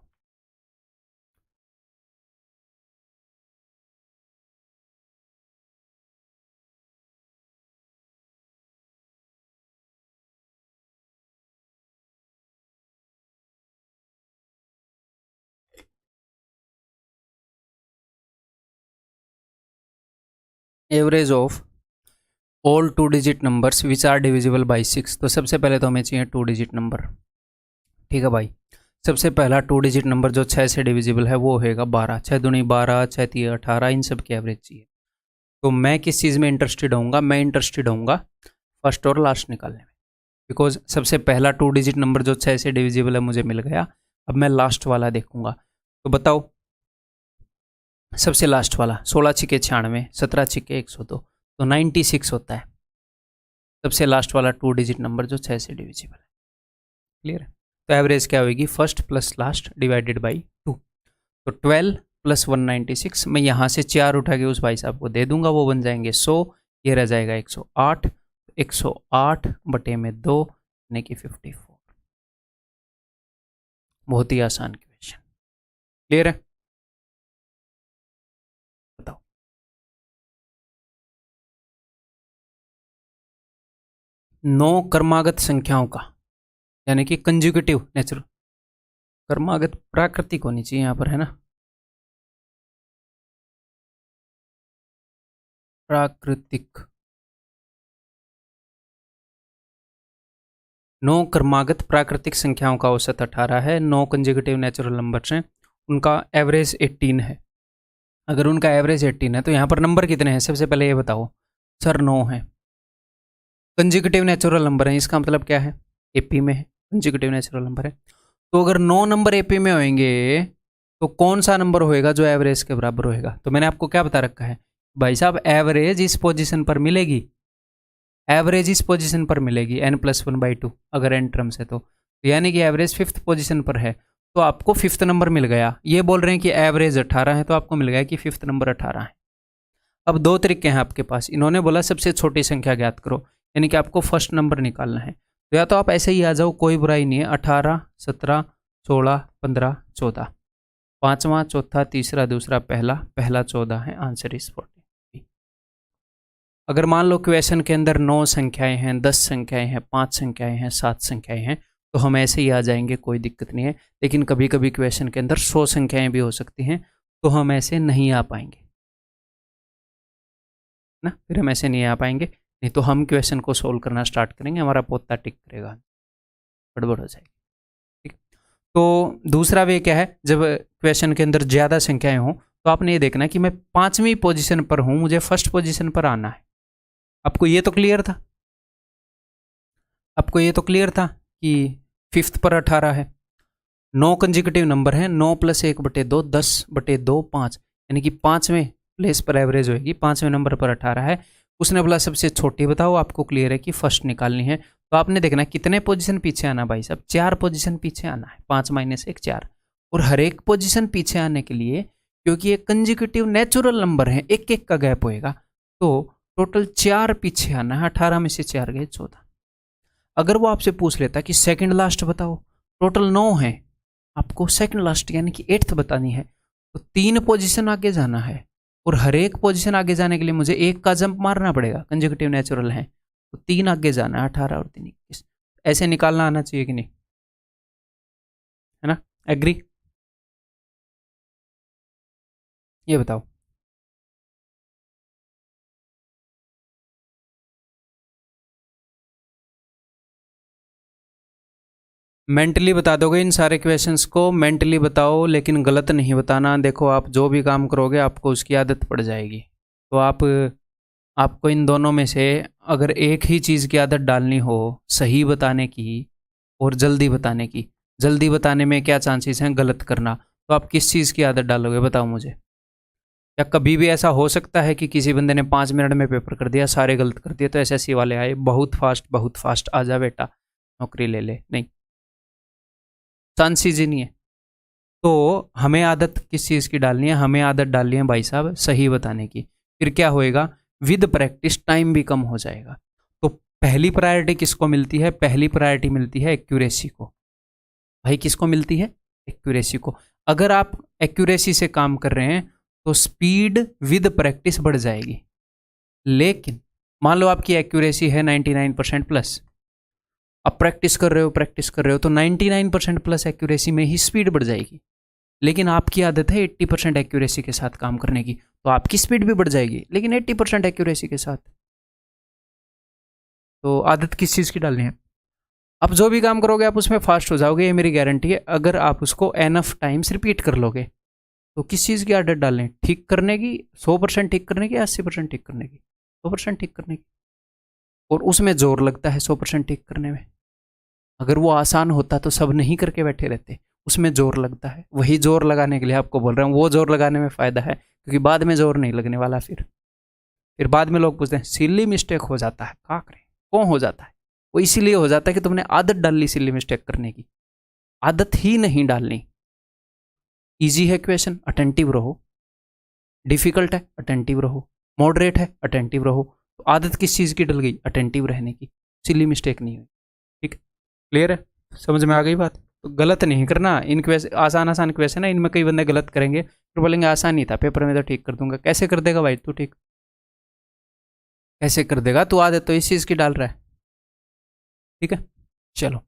Average of all 2 digit numbers which are divisible by 6। तो सबसे पहले तो हमें चाहिए 2 डिजिट नंबर। ठीक है भाई, सबसे पहला 2 डिजिट नंबर जो 6 से डिविजिबल है वो होएगा 12। 6 दूनी 12, 6 3 18, इन सब की एवरेज चाहिए। तो मैं किस चीज़ में इंटरेस्टेड होऊंगा? मैं इंटरेस्टेड होऊंगा फर्स्ट और लास्ट निकालने में, बिकॉज सबसे पहला 2 डिजिट नंबर जो 6 से डिविजिबल है मुझे मिल गया। अब मैं लास्ट वाला देखूंगा। तो बताओ, सबसे लास्ट वाला 16 छिके 96, 17 छिके 102, तो 96 होता है सबसे लास्ट वाला 2 डिजिट नंबर जो 6 से डिविजिबल है। क्लियर है? तो एवरेज क्या होगी? First plus last divided by 2। तो 12 + 196, मैं यहाँ से 4 उठा के उस भाई साहब को दे दूंगा, वो बन जाएंगे 100, ये रह जाएगा 108, 108 बटे में 2 यानी कि 54। बहुत ही आसान क्वेश्चन। क्लियर है? बताओ। नौ क्रमागत संख्याओं का, यानी कि कंजुगेटिव नेचुरल, क्रमागत प्राकृतिक होनी चाहिए यहाँ पर, है ना? प्राकृतिक। 9 क्रमागत प्राकृतिक संख्याओं का औसत 18 है। 9 कंजुगेटिव नेचुरल नंबर्स हैं, उनका एवरेज 18 है। अगर उनका एवरेज 18 है तो यहाँ पर नंबर कितने हैं? सबसे पहले ये बताओ सर। 9 है, कंजुगेटिव नेचुरल नंबर है, इसका मतलब क्या है? एपी में है, कंजुगेटिव नेचुरल नंबर है। तो अगर 9 नंबर एपी में होंगे तो कौन सा नंबर होएगा जो एवरेज के बराबर होएगा? तो मैंने आपको क्या बता रखा है भाई साहब, एवरेज इस पोजीशन पर मिलेगी, एवरेज इस पोजीशन पर मिलेगी n+1/2 अगर n टर्म्स है तो यानी कि एवरेज 5th पोजीशन पर है, तो आपको 5th नंबर मिल गया। ये बोल रहे हैं कि एवरेज 18 है, तो आपको मिल गया कि 5th नंबर 18 है। अब दो तरीके हैं आपके पास। इन्होंने बोला सबसे छोटी संख्या ज्ञात करो, यानी कि आपको फर्स्ट नंबर निकालना है। तो या तो आप ऐसे ही आ जाओ, कोई बुराई नहीं है। 18, 17, 16, 15, 14, पांचवा, चौथा, तीसरा, दूसरा, पहला, पहला 14 है। Answer is 40। अगर मान लो क्वेश्चन के अंदर 9 संख्याएं हैं, 10 संख्याएं हैं, 5 संख्याएं हैं, 7 संख्याएं हैं, तो हम ऐसे ही आ जाएंगे, कोई दिक्कत नहीं है। लेकिन कभी कभी क्वेश्चन के अंदर 100 संख्याएं भी हो सकती हैं, तो हम ऐसे नहीं आ पाएंगे ना, फिर हम ऐसे नहीं आ पाएंगे। नहीं तो हम क्वेश्चन को सोल्व करना स्टार्ट करेंगे, हमारा पोता टिक करेगा, गड़बड़ हो जाएगी। ठीक, तो दूसरा वे क्या है, जब क्वेश्चन के अंदर ज़्यादा संख्याएं हों तो आपने ये देखना कि मैं 5वीं पोजीशन पर हूं, मुझे फर्स्ट पोजीशन पर आना है। आपको ये तो क्लियर था, आपको ये तो क्लियर था कि 5th पर 18 है। 9 कंजिक्यूटिव नंबर है, 9 + 1/2, 10/2, 5, यानी कि 5वें प्लेस पर एवरेज होगी, 5वें नंबर पर 18 है। उसने बोला सबसे छोटी बताओ, आपको क्लियर है कि फर्स्ट निकालनी है। तो आपने देखना कितने पोजीशन पीछे आना भाई साहब, 4 पोजीशन पीछे आना है। 5 - 1 4, और हर एक पोजीशन पीछे आने के लिए, क्योंकि ये कंजिक्यूटिव नेचुरल नंबर है, एक एक का गैप होएगा, तो टोटल 4 पीछे आना है। 18 में से 4 गए 14। अगर वो आपसे पूछ लेता कि सेकंड लास्ट बताओ, टोटल 9 है, आपको सेकंड लास्ट यानी कि 8th बतानी है, तो 3 पोजीशन आगे जाना है, और हर एक पोजीशन आगे जाने के लिए मुझे 1 का जंप मारना पड़ेगा, कंजक्टिव नेचुरल है, तो 3 आगे जाना है। 18 और 3 21, ऐसे निकालना आना चाहिए कि नहीं, है ना? एग्री? ये बताओ। मेंटली बता दोगे इन सारे क्वेश्चंस को, मेंटली बताओ, लेकिन गलत नहीं बताना। देखो आप जो भी काम करोगे आपको उसकी आदत पड़ जाएगी, तो आप आपको इन दोनों में से अगर एक ही चीज़ की आदत डालनी हो, सही बताने की और जल्दी बताने की, जल्दी बताने में क्या चांसेस हैं गलत करना, तो आप किस चीज़ की आदत डालोगे बताओ मुझे। या कभी भी ऐसा हो सकता है कि किसी बंदे ने 5 मिनट में पेपर कर दिया, सारे गलत कर दिए, तो एसएससी वाले आए बहुत फास्ट आ जा बेटा नौकरी ले ले, नहीं, चांसेस ही नहीं है। तो हमें आदत किस चीज़ की डालनी है, हमें आदत डालनी है भाई साहब सही बताने की। फिर क्या होएगा, विद प्रैक्टिस टाइम भी कम हो जाएगा। तो पहली प्रायोरिटी किसको मिलती है, पहली प्रायोरिटी मिलती है एक्यूरेसी को। भाई किसको मिलती है, एक्यूरेसी को। अगर आप एक्यूरेसी से काम कर रहे हैं तो स्पीड विद प्रैक्टिस बढ़ जाएगी। लेकिन मान लो आपकी एक्यूरेसी है 99% प्लस, अब प्रैक्टिस कर रहे हो तो 99% प्लस एक्यूरेसी में ही स्पीड बढ़ जाएगी। लेकिन आपकी आदत है 80% एक्यूरेसी के साथ काम करने की, तो आपकी स्पीड भी बढ़ जाएगी लेकिन 80% एक्यूरेसी के साथ। तो आदत किस चीज़ की डालनी है, आप जो भी काम करोगे आप उसमें फास्ट हो जाओगे, ये मेरी गारंटी है। अगर आप उसको एनफ टाइम्स रिपीट कर लोगे तो किस चीज़ की आदत डालें, ठीक करने की, 100% ठीक करने की, 80% ठीक करने की, 100% ठीक करने की। और उसमें जोर लगता है 100% ठीक करने में। अगर वो आसान होता तो सब नहीं करके बैठे रहते, उसमें जोर लगता है। वही जोर लगाने के लिए आपको बोल रहा हूँ, वो जोर लगाने में फ़ायदा है, क्योंकि बाद में जोर नहीं लगने वाला। फिर बाद में लोग पूछते हैं सिली मिस्टेक हो जाता है, क्या करें, कौन हो जाता है, वो इसीलिए हो जाता है कि तुमने आदत डाल ली सिली मिस्टेक करने की। आदत ही नहीं डालनी। ईजी है क्वेश्चन, अटेंटिव रहो। डिफिकल्ट है, अटेंटिव रहो। मॉडरेट है, अटेंटिव रहो। तो आदत किस चीज़ की डल गई, अटेंटिव रहने की, सिली मिस्टेक नहीं हुई। ठीक, क्लियर है, समझ में आ गई बात। तो गलत नहीं करना इन क्वेश्चन, आसान आसान क्वेश्चन है, इनमें कई बंदे गलत करेंगे, फिर बोलेंगे आसान ही था, पेपर में तो ठीक कर दूंगा। कैसे कर देगा भाई तू ठीक, कैसे कर देगा तू, आदत तो इस चीज़ की डाल रहा है। ठीक है, चलो।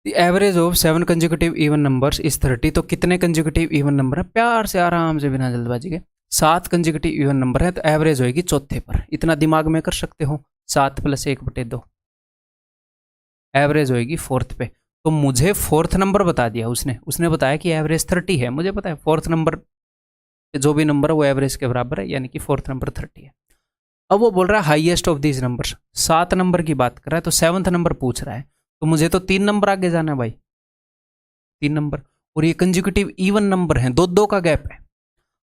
The average of 7 consecutive even numbers is 30। तो कितने कंजिक्यूटिव इवन नंबर है, प्यार से आराम से बिना जल्दबाजी के, 7 कंजिक्यूटिव इवन नंबर है, तो एवरेज होएगी चौथे पर। इतना दिमाग में कर सकते हो, 7 + 1/2 एवरेज होएगी फोर्थ पे। तो मुझे फोर्थ नंबर बता दिया उसने बताया कि एवरेज 30 है, मुझे पता है फोर्थ नंबर जो भी नंबर है वो एवरेज के बराबर है, यानी कि फोर्थ नंबर 30 है। अब वो बोल रहा है highest of these numbers, 7 number की बात कर रहा है, तो 7th नंबर पूछ रहा है, तो मुझे तो 3 नंबर आगे जाना है भाई, 3 नंबर। और ये कंजिक्यूटिव इवन नंबर है, 2-2 का गैप है,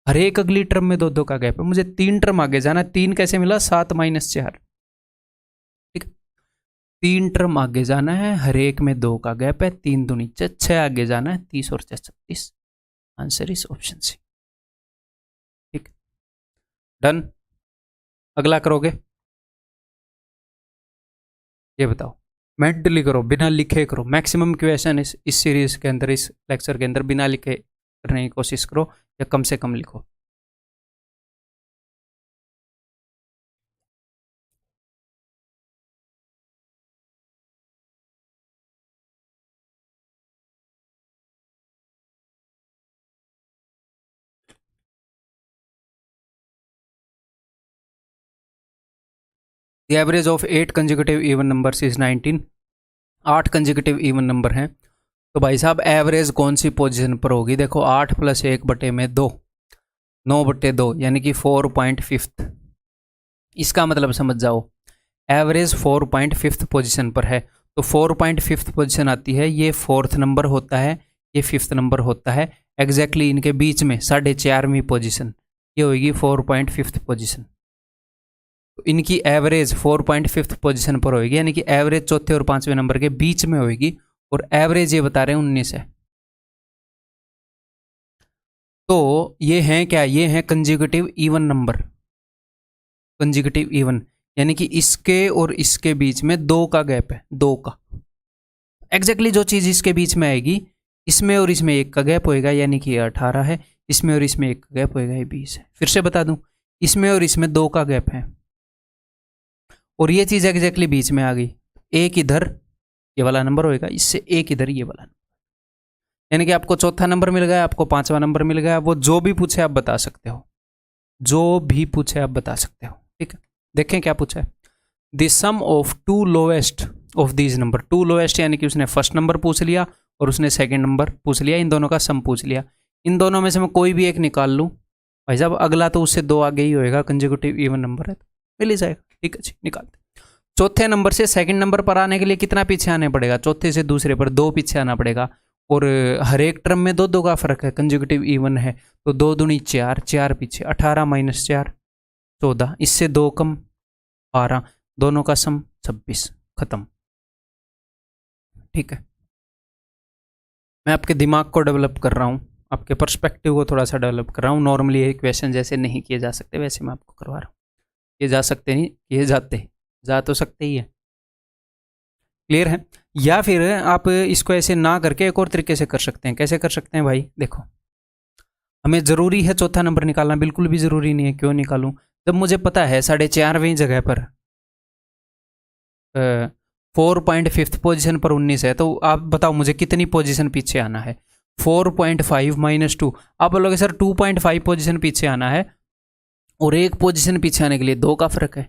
हर एक अगली टर्म में 2-2 का गैप है, मुझे 3 टर्म आगे जाना है। 3 कैसे मिला, 7 - 4। ठीक, 3 टर्म आगे जाना है, हर एक में 2 का गैप है, 3 दूनी 6 आगे जाना है, 30 और 36। Answer is option C. ठीक, डन। अगला करोगे, ये बताओ, मेंटली करो, बिना लिखे करो। मैक्सिमम क्वेश्चन इस सीरीज के अंदर, इस लेक्चर के अंदर बिना लिखे करने की कोशिश करो, या कम से कम लिखो। The average of 8 consecutive even numbers is 19। 8 consecutive even number हैं, तो भाई साहब एवरेज कौन सी पोजीशन पर होगी, देखो 8 + 1/2 9/2, यानी कि 4.5। इसका मतलब समझ जाओ, एवरेज 4.5 पोजीशन पर है, तो 4.5 पोजीशन आती है, ये 4th नंबर होता है, ये 5th नंबर होता है, एग्जैक्टली इनके बीच में 4.5वीं पोजीशन, ये होगी 4.5 पोजीशन। तो इनकी एवरेज 4.5 पोजीशन पर होगी, यानी कि एवरेज चौथे और 5वें नंबर के बीच में होगी, और एवरेज ये बता रहे हैं 19 है। तो ये हैं क्या, ये हैं consecutive even number, consecutive even, यानी कि इसके और इसके बीच में 2 का गैप है, 2 का। एग्जैक्टली जो चीज़ इसके बीच में आएगी, इसमें और इसमें 1 का गैप होएगा, यानी कि ये 18 है, इसमें और इसमें 1 का गैप होएगा, ये 20 है। फिर से बता दूं, इसमें और इसमें 2 का गैप है, और ये चीज़ एग्जैक्टली बीच में आ गई, एक इधर ये वाला नंबर होएगा, इससे एक इधर ये वाला, यानी कि आपको चौथा नंबर मिल गया, आपको 5वां नंबर मिल गया। वो जो भी पूछे आप बता सकते हो, जो भी पूछे आप बता सकते हो। ठीक है, देखें क्या पूछा है, the sum of 2 lowest of these number. 2 lowest यानी कि उसने फर्स्ट नंबर पूछ लिया और उसने सेकंड नंबर पूछ लिया, इन दोनों का सम पूछ लिया। इन दोनों में से मैं कोई भी एक निकाल लूँ भाई साहब, अगला तो उससे 2 आगे ही होएगा, कंजिक्यूटिव इवन नंबर है। मिल ही जाएगा। ठीक है जी, निकालते। चौथे नंबर से सेकंड नंबर पर आने के लिए कितना पीछे आने पड़ेगा? चौथे से दूसरे पर 2 पीछे आना पड़ेगा। और हर एक टर्म में 2 का फर्क है, कंजुगेटिव इवन है, तो 2 दूनी 4, 4 पीछे 18 माइनस 4 14, इससे 2 कम 12, दोनों का सम 26, खत्म। ठीक है, मैं आपके दिमाग को डेवलप कर रहा हूँ, आपके पर्सपेक्टिव को थोड़ा सा डेवलप कर रहा हूँ। नॉर्मली ये क्वेश्चन जैसे नहीं किए जा सकते वैसे मैं आपको करवा रहा हूँ। ये जा सकते नहीं, ये जा तो सकते ही है। क्लियर है? या फिर आप इसको ऐसे ना करके एक और तरीके से कर सकते हैं। कैसे कर सकते हैं भाई? देखो, हमें ज़रूरी है चौथा नंबर निकालना? बिल्कुल भी ज़रूरी नहीं है। क्यों निकालूं? जब मुझे पता है 4.5वीं जगह पर 4.5 पोजीशन पर 19 है, तो आप बताओ मुझे कितनी पोजीशन पीछे आना है? 4.5 माइनस 2। आप बोलोगे सर 2.5 पोजीशन पीछे आना है, और एक पोजीशन पीछे आने के लिए 2 का फर्क है,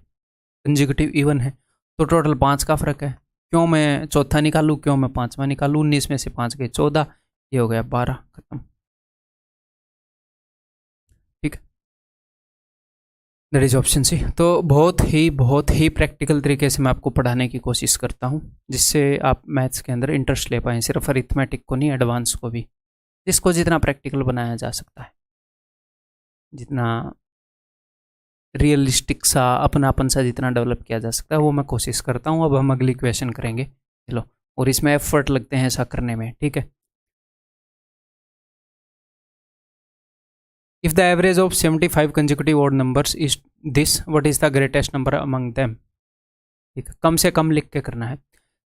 कंजुगेटिव इवन है, तो टोटल 5 का फर्क है। क्यों मैं चौथा निकालूं? क्यों मैं पांचवा निकालूं? 19 में से 5 गए 14, ये हो गया 12, खत्म। ठीक है, दैट इज ऑप्शन सी। तो बहुत ही प्रैक्टिकल तरीके से मैं आपको पढ़ाने की कोशिश करता हूँ, जिससे आप मैथ्स के अंदर इंटरेस्ट ले पाएँ, सिर्फ अरिथमेटिक को नहीं, एडवांस को भी। जिसको जितना प्रैक्टिकल बनाया जा सकता है, जितना रियलिस्टिक सा, अपनापन सा जितना डेवलप किया जा सकता है, वो मैं कोशिश करता हूँ। अब हम अगली क्वेश्चन करेंगे, चलो, और इसमें एफर्ट लगते हैं ऐसा करने में। ठीक है, if the average of 75 consecutive odd numbers is this, what is the greatest number among them? ठीक है, कम से कम लिख के करना है।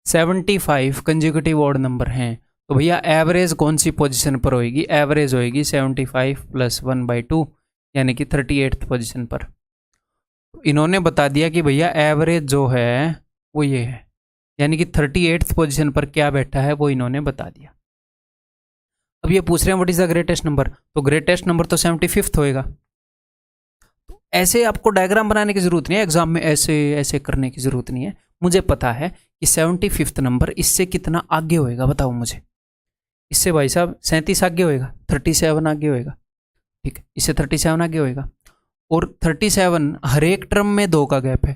75 कंसेक्यूटिव ऑड नंबर हैं, तो भैया एवरेज कौन सी पोजीशन पर होएगी? एवरेज होएगी 75 प्लस 1/2, यानी कि 38th पोजीशन पर। इन्होंने बता दिया कि भैया एवरेज जो है वो ये है, यानी कि 38th पोजीशन पर क्या बैठा है वो इन्होंने बता दिया। अब ये पूछ रहे हैं what is the greatest number, तो ग्रेटेस्ट नंबर तो 75th होएगा। तो ऐसे आपको डायग्राम बनाने की जरूरत नहीं है, एग्जाम में ऐसे ऐसे करने की जरूरत नहीं है। मुझे पता है कि 75th नंबर इससे कितना आगे होएगा, बताओ मुझे। इससे भाई साहब 37 आगे होएगा, 37 आगे होएगा। ठीक है, इससे 37 आगे होएगा, और 37 हर एक टर्म में 2 का गैप है,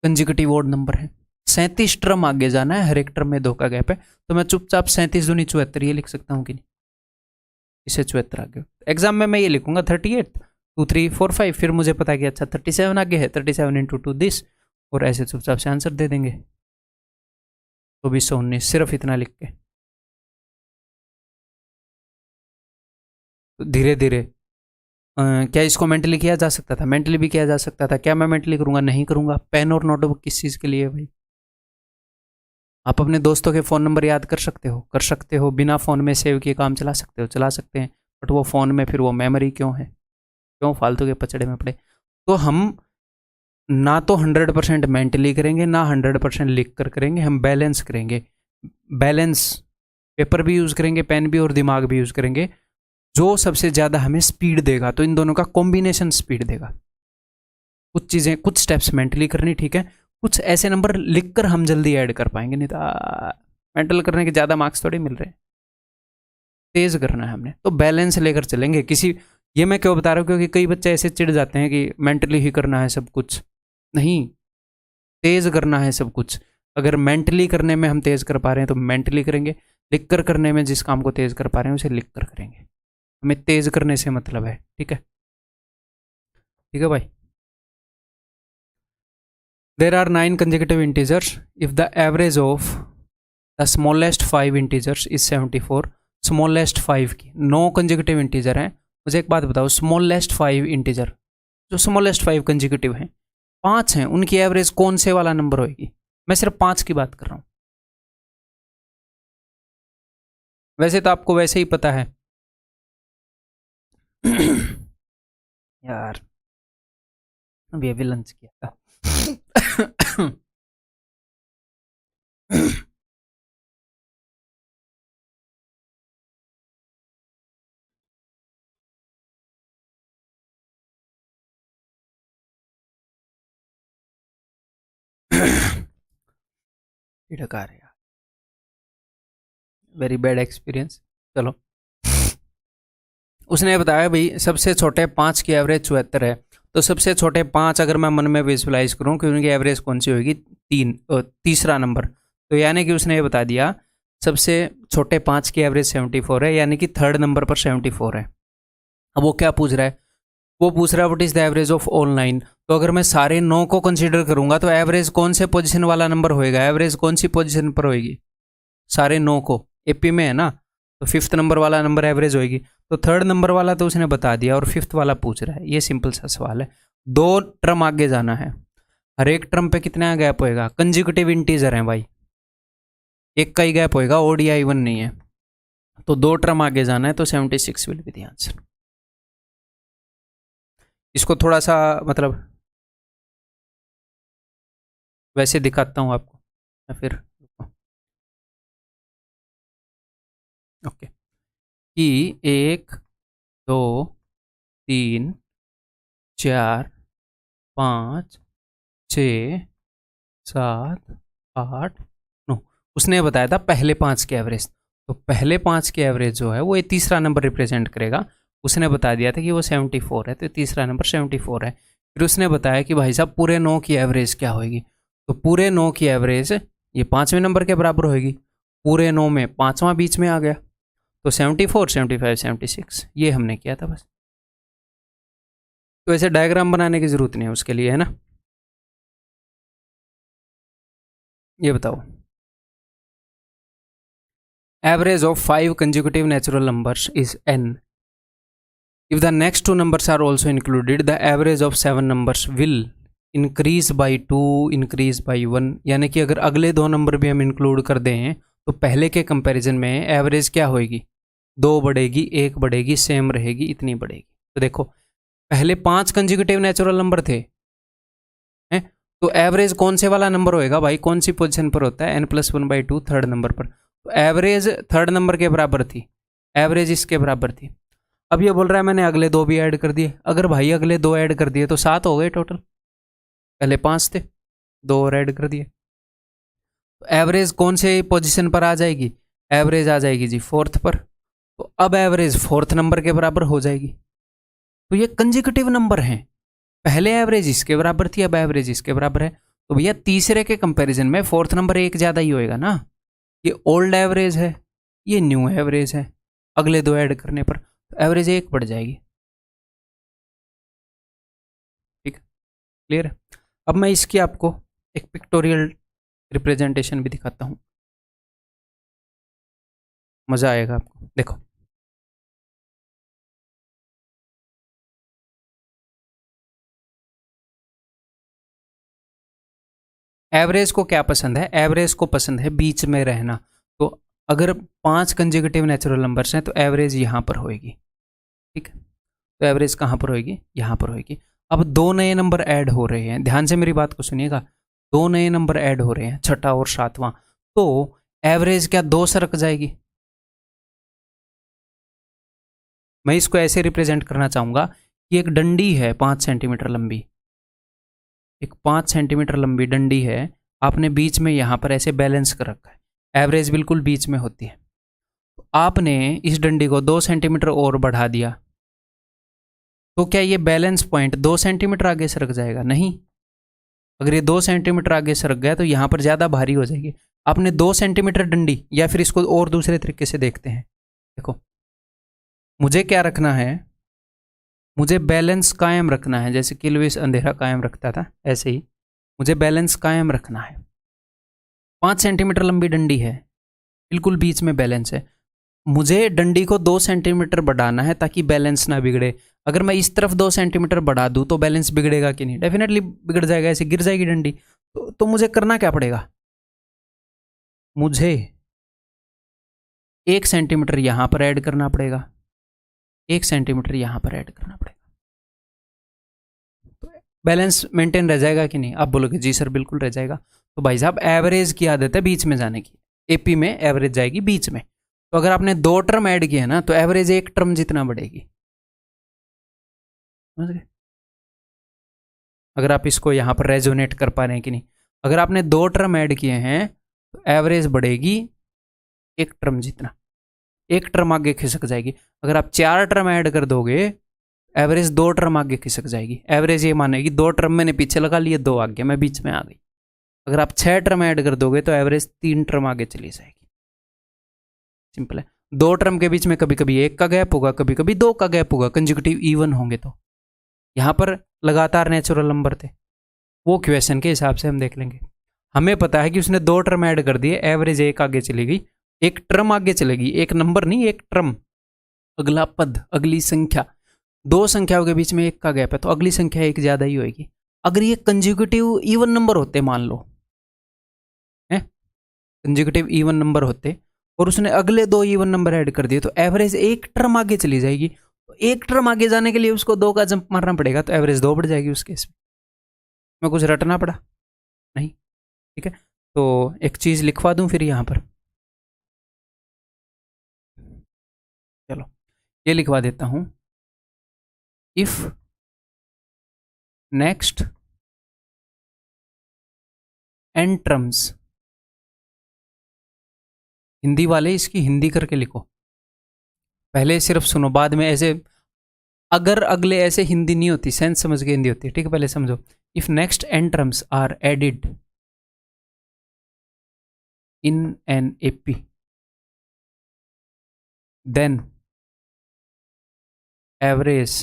कंसेक्यूटिव ऑड नंबर है। 37 टर्म आगे जाना है, हर एक टर्म में 2 का गैप है, तो मैं चुपचाप 37 दूनी 74 ये लिख सकता हूँ कि नहीं? इसे 74 आगे, एग्जाम में मैं ये लिखूंगा 38 2 3 4 5, फिर मुझे पता है कि अच्छा 37 आगे है, 37 इंटू 2 दिस, और ऐसे चुपचाप से आंसर दे देंगे 2419, सिर्फ इतना लिख के। तो धीरे धीरे क्या इसको मेंटली किया जा सकता था? मेंटली भी किया जा सकता था। क्या मैं मेंटली करूंगा? नहीं करूंगा। पेन और नोटबुक किस चीज़ के लिए है भाई? आप अपने दोस्तों के फ़ोन नंबर याद कर सकते हो? कर सकते हो। बिना फ़ोन में सेव किए काम चला सकते हो? चला सकते हैं। बट वो फ़ोन में फिर वो मेमोरी क्यों है? क्यों फालतू के पचड़े में पड़े? तो हम ना तो 100% मेंटली करेंगे, ना 100% लिख कर करेंगे, हम बैलेंस करेंगे। बैलेंस, पेपर भी यूज़ करेंगे, पेन भी, और दिमाग भी यूज़ करेंगे। जो सबसे ज़्यादा हमें स्पीड देगा, तो इन दोनों का कॉम्बिनेशन स्पीड देगा। कुछ चीज़ें, कुछ स्टेप्स मेंटली करनी, ठीक है, कुछ ऐसे नंबर लिखकर हम जल्दी ऐड कर पाएंगे, नहीं तो मेंटल करने के ज़्यादा मार्क्स थोड़े मिल रहे हैं। तेज़ करना है हमने, तो बैलेंस लेकर चलेंगे। किसी, ये मैं क्यों बता रहा हूँ, क्योंकि कई बच्चे ऐसे चिढ़ जाते हैं कि मेंटली ही करना है सब कुछ। नहीं, तेज़ करना है सब कुछ। अगर मेंटली करने में हम तेज़ कर पा रहे हैं तो मेंटली करेंगे, लिख कर करने में जिस काम को तेज़ कर पा रहे हैं उसे लिख कर करेंगे। हमें तेज़ करने से मतलब है। ठीक है, ठीक है भाई। There are 9 consecutive integers. If the average of the smallest 5 integers is 74, smallest 5 की 9 consecutive integer हैं। मुझे एक बात बताओ, smallest 5 integer, जो smallest 5 consecutive हैं, 5 हैं, उनकी एवरेज कौन से वाला नंबर होगी? मैं सिर्फ 5 की बात कर रहा हूँ। वैसे तो आपको वैसे ही पता है यार, अभी अभी लंच किया था। ढका रहे, वेरी बैड एक्सपीरियंस। चलो, उसने बताया भाई सबसे छोटे 5 की एवरेज 74 है, तो सबसे छोटे 5 अगर मैं मन में विजुअलाइज करूं कि उनकी एवरेज कौन सी होगी, तीसरा नंबर, तो यानी कि उसने ये बता दिया सबसे छोटे 5 की एवरेज 74 है, यानी कि थर्ड नंबर पर 74 है। अब वो क्या पूछ रहा है, वो पूछ रहा है what is the average of all 9। तो अगर मैं सारे 9 को कंसीडर करूंगा तो एवरेज कौन से पोजीशन वाला नंबर होएगा, एवरेज कौन सी पोजीशन पर होएगी, सारे 9 को, एपी में है ना, तो फिफ्थ नंबर वाला नंबर एवरेज होएगी। तो थर्ड नंबर वाला तो उसने बता दिया और फिफ्थ वाला पूछ रहा है, ये सिंपल सा सवाल है। 2 टर्म आगे जाना है, हर एक टर्म पे कितना गैप होएगा, कंजिक्यूटिव इंटीजर है भाई, एक का ही गैप होएगा, ओडीआई 1 नहीं है, तो 2 टर्म आगे जाना है, तो 76 विल बी द आंसर। इसको थोड़ा सा मतलब वैसे दिखाता हूं आपको या फिर ओके, कि 1 2 3 4 5 6 7 8 9, उसने बताया था पहले 5 के एवरेज, तो पहले 5 के एवरेज जो है वो ये तीसरा नंबर रिप्रेजेंट करेगा। उसने बता दिया था कि वो 74 है, तो तीसरा नंबर 74 है। फिर उसने बताया कि भाई साहब पूरे 9 की एवरेज क्या होगी, तो पूरे 9 की एवरेज ये 5वें नंबर के बराबर होगी, पूरे 9 में 5वां बीच में आ गया, तो 74 75 76 ये हमने किया था बस। तो ऐसे डायग्राम बनाने की जरूरत नहीं है उसके लिए, है ना। ये बताओ, average of 5 consecutive natural numbers is n। If the next 2 numbers are also included, the average of 7 numbers will increase by 2, increase by 1। यानी कि अगर अगले 2 नंबर भी हम इंक्लूड कर दें तो पहले के कंपैरिजन में एवरेज क्या होएगी, 2 बढ़ेगी, 1 बढ़ेगी, सेम रहेगी, इतनी बढ़ेगी। तो देखो पहले 5 कंसेक्यूटिव नेचुरल नंबर थे, हैं, तो एवरेज कौन से वाला नंबर होएगा भाई, कौन सी पोजीशन पर होता है, n+1/2 थर्ड नंबर पर, तो एवरेज थर्ड नंबर के बराबर थी, एवरेज इसके बराबर थी। अब ये बोल रहा है मैंने अगले 2 भी ऐड कर दिए, अगर भाई अगले 2 ऐड कर दिए तो 7 हो गए टोटल, पहले 5 थे, 2 और ऐड कर दिए, तो एवरेज कौन से पोजीशन पर आ जाएगी, एवरेज आ जाएगी जी फोर्थ पर, तो अब एवरेज फोर्थ नंबर के बराबर हो जाएगी। तो ये कंसेक्यूटिव नंबर हैं, पहले एवरेज इसके बराबर थी, अब एवरेज इसके बराबर है, तो भैया तीसरे के कंपैरिजन में फोर्थ नंबर एक ज़्यादा ही होएगा ना, ये ओल्ड एवरेज है, ये न्यू एवरेज है, अगले 2 ऐड करने पर एवरेज 1 बढ़ जाएगी। ठीक है, क्लियर है। अब मैं इसकी आपको एक पिक्टोरियल रिप्रेजेंटेशन भी दिखाता हूं, मजा आएगा आपको। देखो एवरेज को क्या पसंद है, एवरेज को पसंद है बीच में रहना, तो अगर 5 कंसेक्यूटिव नेचुरल नंबर्स हैं तो एवरेज यहां पर होएगी, ठीक है, तो एवरेज कहां पर होएगी, यहां पर होएगी। अब 2 नए नंबर ऐड हो रहे हैं, ध्यान से मेरी बात को सुनिएगा, 2 नए नंबर ऐड हो रहे हैं, छठा और सातवां, तो एवरेज क्या 2 सरक जाएगी। मैं इसको ऐसे रिप्रेजेंट करना चाहूंगा कि एक डंडी है 5 सेंटीमीटर लंबी, एक 5 सेंटीमीटर लंबी डंडी है, आपने बीच में यहां पर ऐसे बैलेंस कर रखा है, एवरेज बिल्कुल बीच में होती है, तो आपने इस डंडी को 2 सेंटीमीटर और बढ़ा दिया, तो क्या ये बैलेंस पॉइंट 2 सेंटीमीटर आगे सरक जाएगा, नहीं। अगर ये 2 सेंटीमीटर आगे सरक गया तो यहां पर ज़्यादा भारी हो जाएगी। आपने 2 सेंटीमीटर डंडी, या फिर इसको और दूसरे तरीके से देखते हैं, देखो मुझे क्या रखना है, मुझे बैलेंस कायम रखना है, जैसे कि लुईस अंधेरा कायम रखता था ऐसे ही मुझे बैलेंस कायम रखना है। 5 सेंटीमीटर लंबी डंडी है, बिल्कुल बीच में बैलेंस है, मुझे डंडी को 2 सेंटीमीटर बढ़ाना है ताकि बैलेंस ना बिगड़े। अगर मैं इस तरफ 2 सेंटीमीटर बढ़ा दूं तो बैलेंस बिगड़ेगा कि नहीं, डेफिनेटली बिगड़ जाएगा, ऐसे गिर जाएगी डंडी। तो मुझे करना क्या पड़ेगा, मुझे 1 सेंटीमीटर यहां पर ऐड करना पड़ेगा, 1 सेंटीमीटर यहां पर ऐड करना पड़ेगा, तो बैलेंस मेंटेन रह जाएगा कि नहीं। आप बोलोगे जी सर बिल्कुल रह जाएगा। तो भाई साहब एवरेज की आदत है बीच में जाने की, एपी में एवरेज जाएगी बीच में, तो अगर आपने 2 टर्म ऐड किए ना तो एवरेज 1 टर्म जितना बढ़ेगी, समझ गए। अगर आप इसको यहाँ पर रेजोनेट कर पा रहे हैं कि नहीं, अगर आपने 2 टर्म ऐड किए हैं तो एवरेज बढ़ेगी 1 टर्म जितना, 1 टर्म आगे खिसक जाएगी। अगर आप 4 टर्म ऐड कर दोगे एवरेज 2 टर्म आगे खिसक जाएगी। एवरेज ये मानेगी 2 टर्म मैंने पीछे लगा लिए, 2 आगे, मैं बीच में आ गई। अगर आप 6 टर्म ऐड कर दोगे तो एवरेज 3 टर्म आगे चली जाएगी। सिंपल है। 2 टर्म के बीच में कभी कभी 1 का गैप होगा, कभी कभी 2 का गैप होगा, कंसेक्यूटिव इवन होंगे तो। यहाँ पर लगातार नेचुरल नंबर थे, वो क्वेश्चन के हिसाब से हम देख लेंगे। हमें पता है कि उसने 2 टर्म ऐड कर दिए, एवरेज 1 आगे चली गई, 1 टर्म आगे चलेगी, 1 नंबर नहीं 1 टर्म, अगला पद, अगली संख्या। 2 संख्याओं के बीच में 1 का गैप है तो अगली संख्या 1 ज्यादा ही होगी। अगर ये कंसेक्यूटिव इवन नंबर होते, मान लो है कंसेक्यूटिव इवन नंबर होते और उसने अगले 2 इवन नंबर ऐड कर दिए तो एवरेज 1 टर्म आगे चली जाएगी। तो 1 टर्म आगे जाने के लिए उसको 2 का जंप मारना पड़ेगा, तो एवरेज 2 बढ़ जाएगी उस केस में कुछ रटना पड़ा नहीं। ठीक है, तो एक चीज लिखवा दूं फिर यहां पर, चलो ये लिखवा देता हूं। If next n terms, Hindi वाले इसकी हिंदी करके लिखो, पहले सिर्फ सुनो, बाद में ऐसे अगर अगले ऐसे हिंदी नहीं होती, सेंस समझ के हिंदी होती है। ठीक है, पहले समझो। If next n terms are added in an AP, then average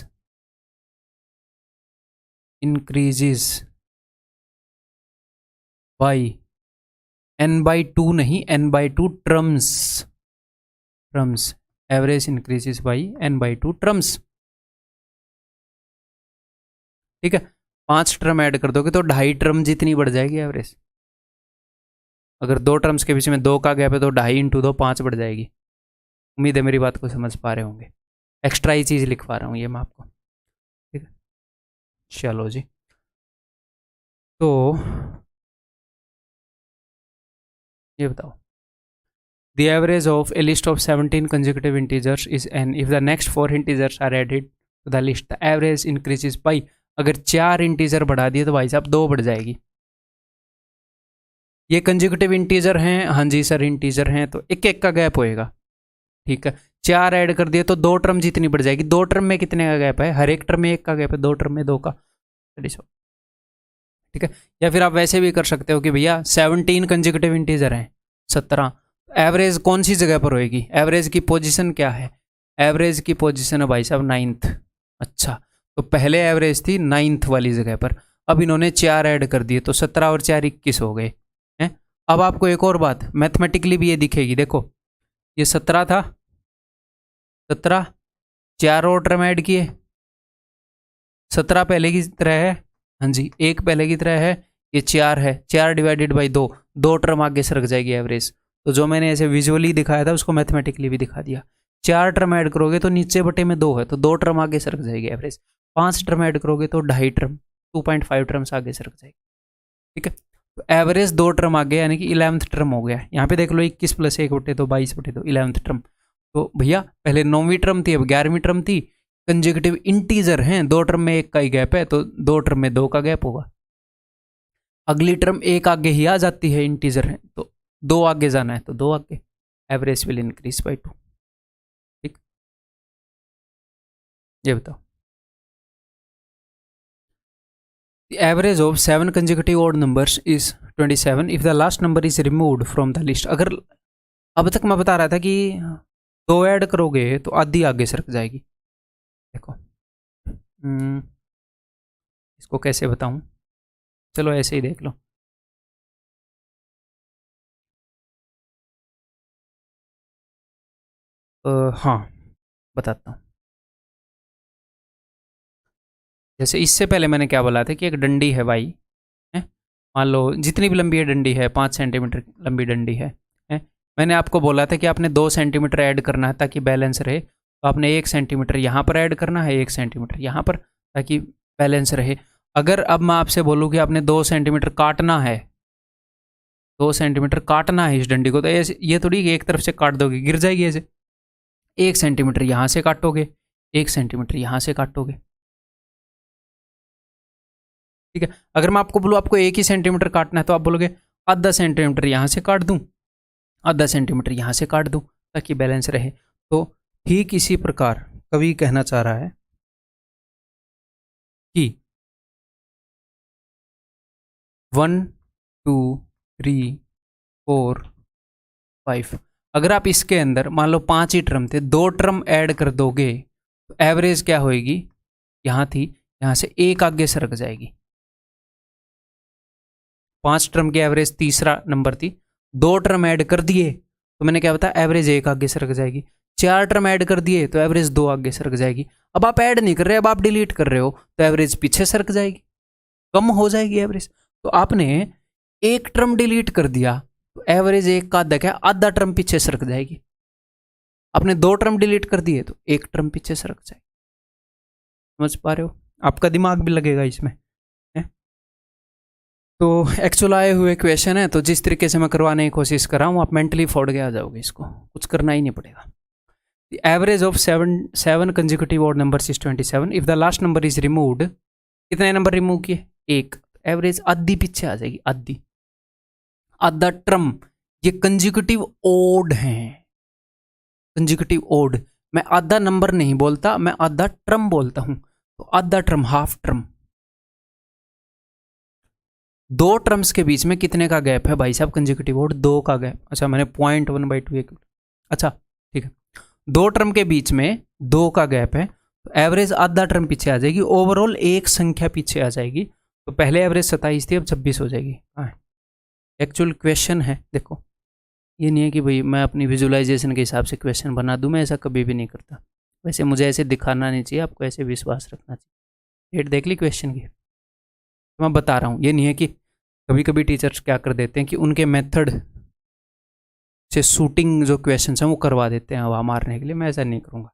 increases by n/2, नहीं n/2 terms, average increases by n/2 terms। ठीक है, 5 टर्म ऐड कर दोगे तो 2.5 टर्म जितनी बढ़ जाएगी एवरेज। अगर 2 टर्म्स के बीच में 2 का गैप है तो 2.5 × 2 5 बढ़ जाएगी। उम्मीद है मेरी बात को समझ पा रहे होंगे। एक्स्ट्रा ही चीज लिखवा रहा हूँ ये मैं आपको। ठीक है, चलो जी, तो ये बताओ, the average of a list of 17 consecutive integers is n if the next 4 integers are added to the list, the average increases by. अगर 4 इंटीजर बढ़ा दिए तो भाई साहब 2 बढ़ जाएगी। ये कंसेक्यूटिव इंटीजर हैं, हाँ जी सर इंटीजर हैं, तो 1-1 का गैप होएगा। ठीक है, 4 ऐड कर दिए तो 2 टर्म जितनी बढ़ जाएगी। 2 टर्म में कितने का गैप है? हर एक टर्म में 1 का गैप है, 2 टर्म में 2 का। ठीक है, या फिर आप वैसे भी कर सकते हो कि भैया 17 कंसेक्यूटिव इंटीजर हैं, 17, एवरेज कौन सी जगह पर होएगी? एवरेज की पोजीशन क्या है? एवरेज की पोजीशन है भाई साहब 9th। अच्छा, तो पहले एवरेज थी 9th वाली जगह पर, अब इन्होंने 4 ऐड कर दिए तो 17 और 4 21 हो गए हैं। अब आपको एक और बात मैथमेटिकली भी ये दिखेगी, देखो ये 17 था, 17, 4 और टर्म ऐड किए, 17 पहले की तरह है, हाँ जी 1 पहले की तरह है, ये 4 है, 4 डिवाइडेड बाई 2, 2 टर्म आगे सरक जाएगी एवरेज। तो जो मैंने ऐसे विजुअली दिखाया था उसको मैथमेटिकली भी दिखा दिया। 4 टर्म ऐड करोगे तो नीचे बटे में 2 है, तो 2 टर्म आगे सरक जाएगी एवरेज। 5 टर्म ऐड करोगे तो 2.5 टर्म, 2.5 टर्म्स आगे सरक जाएगी। ठीक है, तो एवरेज 2 टर्म आगे, यानी कि 11th टर्म हो गया। यहाँ पे देख लो 21 + 1 बटे 2, 22 बटे 2, 11th टर्म। तो भैया पहले 9वीं टर्म थी, अब 11वीं टर्म थी। कंसेक्यूटिव इंटीजर हैं, 2 टर्म में 1 का ही गैप है, तो 2 टर्म में 2 का गैप होगा। अगली टर्म 1 आगे ही आ जाती है, इंटीजर है तो 2 आगे जाना है तो 2 आगे, एवरेज विल इंक्रीज बाई 2। ठीक, ये बताओ, the average of 7 consecutive odd numbers is 27 if the last number is removed from the list. अगर अब तक मैं बता रहा था कि 2 ऐड करोगे तो आधी आगे सरक जाएगी। देखो इसको कैसे बताऊं, चलो ऐसे ही देख लो। हाँ बताता हूँ। जैसे इससे पहले मैंने क्या बोला था कि एक डंडी है भाई, है, मान लो जितनी भी लंबी है डंडी है, 5 सेंटीमीटर लंबी डंडी है। मैंने आपको बोला था कि आपने 2 सेंटीमीटर ऐड करना है ताकि बैलेंस रहे, तो आपने 1 सेंटीमीटर यहाँ पर ऐड करना है, 1 सेंटीमीटर यहाँ पर, ताकि बैलेंस रहे। अगर अब मैं आपसे बोलूँ कि आपने 2 सेंटीमीटर काटना है, 2 सेंटीमीटर काटना है इस डंडी को, तो ऐसे ये थोड़ी कि एक तरफ से काट दोगे गिर जाएगी ऐसे। 1 सेंटीमीटर यहाँ से काटोगे, 1 सेंटीमीटर यहाँ से काटोगे। ठीक है, अगर मैं आपको बोलूँ आपको 1 ही सेंटीमीटर काटना है तो आप बोलोगे आधा सेंटीमीटर यहाँ से काट दूँ, आधा सेंटीमीटर यहाँ से काट दूँ ताकि बैलेंस रहे। तो ठीक इसी प्रकार कवि कहना चाह रहा है कि 1 2 3 4 5, अगर आप इसके अंदर मान लो 5 ही टर्म थे, 2 टर्म ऐड कर दोगे तो एवरेज क्या होगी, यहाँ थी, यहाँ से एक आगे सरक जाएगी। 5 टर्म की एवरेज तीसरा नंबर थी, 2 टर्म ऐड कर दिए तो मैंने क्या बताया, एवरेज एक आगे सरक जाएगी। 4 टर्म ऐड कर दिए तो एवरेज 2 आगे सरक जाएगी। अब आप ऐड नहीं कर रहे, अब आप डिलीट कर रहे हो तो एवरेज पीछे सरक जाएगी, कम हो जाएगी एवरेज। तो आपने एक टर्म डिलीट कर दिया तो एवरेज एक का आधा क्या, आधा टर्म पीछे सरक जाएगी। आपने 2 टर्म डिलीट कर दिए तो एक टर्म पीछे सरक जाएगी। समझ पा रहे हो, आपका दिमाग भी लगेगा इसमें है? तो एक्चुअल आए हुए क्वेश्चन है, तो जिस तरीके से मैं करवाने की कोशिश कर रहा हूँ आप मेंटली फोड़ के आ जाओगे, इसको कुछ करना ही नहीं पड़ेगा। The average of 7 consecutive odd numbers is 27 if the last number is removed. कितने नंबर रिमूव किए, एक, एवरेज आधी पीछे आ जाएगी, आधी, आधा टर्म। ये कंसेक्यूटिव ओड हैं, कंसेक्यूटिव ओड। मैं आधा नंबर नहीं बोलता, मैं आधा टर्म बोलता हूं, तो आधा टर्म, हाफ टर्म। 2 टर्म्स के बीच में कितने का गैप है भाई साहब, कंसेक्यूटिव ओड 2 का गैप। अच्छा मैंने 0.1/2, अच्छा ठीक है, 2 टर्म के बीच में 2 का गैप है तो एवरेज आधा टर्म पीछे आ जाएगी, ओवरऑल एक संख्या पीछे आ जाएगी। तो पहले एवरेज 27 थी, अब 26 हो जाएगी। एक्चुअल क्वेश्चन है, देखो ये नहीं है कि भाई मैं अपनी विजुअलाइजेशन के हिसाब से क्वेश्चन बना दूं, मैं ऐसा कभी भी नहीं करता। वैसे मुझे ऐसे दिखाना नहीं चाहिए, आपको ऐसे विश्वास रखना चाहिए। डेट देख ली क्वेश्चन की, तो मैं बता रहा हूँ। ये नहीं है कि कभी कभी टीचर्स क्या कर देते हैं कि उनके मेथड से शूटिंग जो क्वेश्चन हैं वो करवा देते हैं हवा मारने के लिए, मैं ऐसा नहीं करूँगा।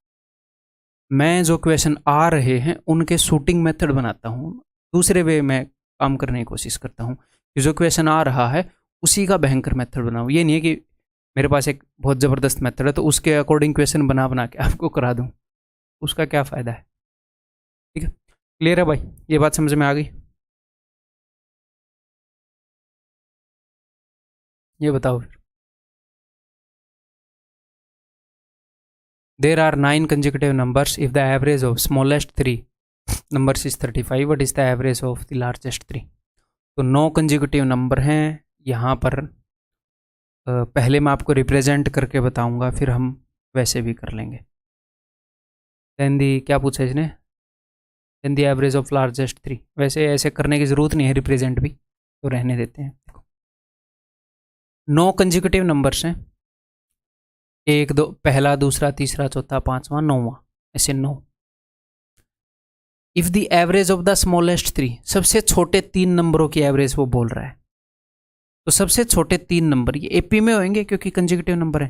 मैं जो क्वेश्चन आ रहे हैं उनके शूटिंग मेथड बनाता हूँ, दूसरे वे में काम करने की कोशिश करता हूँ कि जो क्वेश्चन आ रहा है उसी का भयंकर मेथड बनाऊँ। ये नहीं है कि मेरे पास एक बहुत ज़बरदस्त मेथड है तो उसके अकॉर्डिंग क्वेश्चन बना बना के आपको करा दूँ, उसका क्या फ़ायदा है। ठीक है, क्लियर है भाई, ये बात समझ में आ गई? ये बताओ फिर। There are 9 consecutive numbers if the average of smallest 3 numbers is 35, what is the average of the largest 3? तो 9 कंजिक्यूटिव नंबर हैं यहाँ पर। पहले मैं आपको रिप्रेजेंट करके बताऊंगा, फिर हम वैसे भी कर लेंगे। देन दी, क्या पूछा इसने, then the average of largest 3। वैसे ऐसे करने की ज़रूरत नहीं है रिप्रेजेंट भी, तो रहने देते हैं। 9 कंजिक्यूटिव नंबर्स हैं, 1 2, पहला दूसरा तीसरा चौथा पांचवा नौवां, ऐसे 9। If the average of the smallest 3, सबसे छोटे 3 नंबरों की एवरेज वो बोल रहा है। तो सबसे छोटे 3 नंबर ये एपी में होंगे क्योंकि कंसेक्यूटिव नंबर है,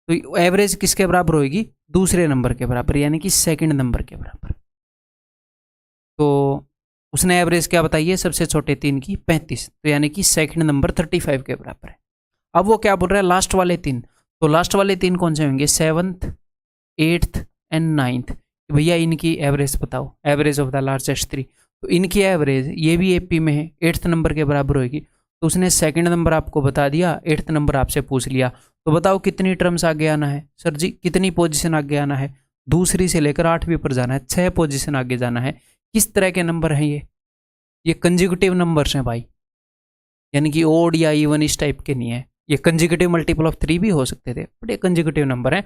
तो एवरेज किसके बराबर होगी, दूसरे नंबर के बराबर, यानी कि सेकंड नंबर के बराबर। तो उसने एवरेज क्या बताई है, सबसे छोटे 3 की 35, तो यानी कि सेकंड नंबर 35 के बराबर है। अब वो क्या बोल रहा है, लास्ट वाले 3, तो लास्ट वाले 3 कौन से होंगे, 7th 8th एंड 9th। भैया इनकी एवरेज बताओ, एवरेज ऑफ द लार्जेस्ट 3। तो इनकी एवरेज ये भी एपी में है, 8th नंबर के बराबर होगी। तो उसने सेकंड नंबर आपको बता दिया, 8th नंबर आपसे पूछ लिया, तो बताओ कितनी टर्म्स आगे आना है सर जी, कितनी पोजीशन आगे आना है, दूसरी से लेकर 8वीं पर जाना है, 6 पोजीशन आगे जाना है। किस तरह के नंबर हैं ये कंसेक्यूटिव नंबर्स हैं भाई, यानी कि ओड या इवन इस टाइप के नहीं है। ये कंसेक्यूटिव मल्टीपल ऑफ 3 भी हो सकते थे, बट ये कंसेक्यूटिव नंबर है।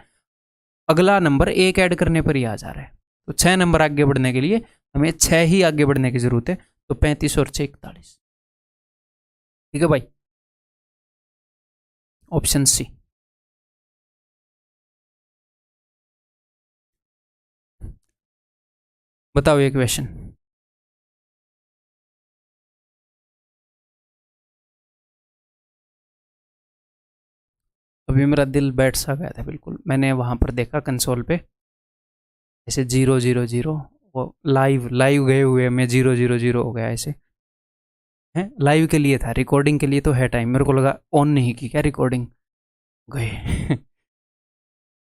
अगला नंबर एक ऐड करने पर ही आ जा रहा है, तो 6 नंबर आगे बढ़ने के लिए हमें 6 ही आगे बढ़ने की जरूरत है, तो 35 और 6 41। ठीक है भाई, ऑप्शन सी। बताओ ये क्वेश्चन। अभी मेरा दिल बैठ सा गया था बिल्कुल, मैंने वहां पर देखा कंसोल पे ऐसे 0 0 0, वो लाइव गए हुए में 0 0 0 हो गया ऐसे है, लाइव के लिए था, रिकॉर्डिंग के लिए तो है टाइम, मेरे को लगा ऑन नहीं की क्या रिकॉर्डिंग, गए।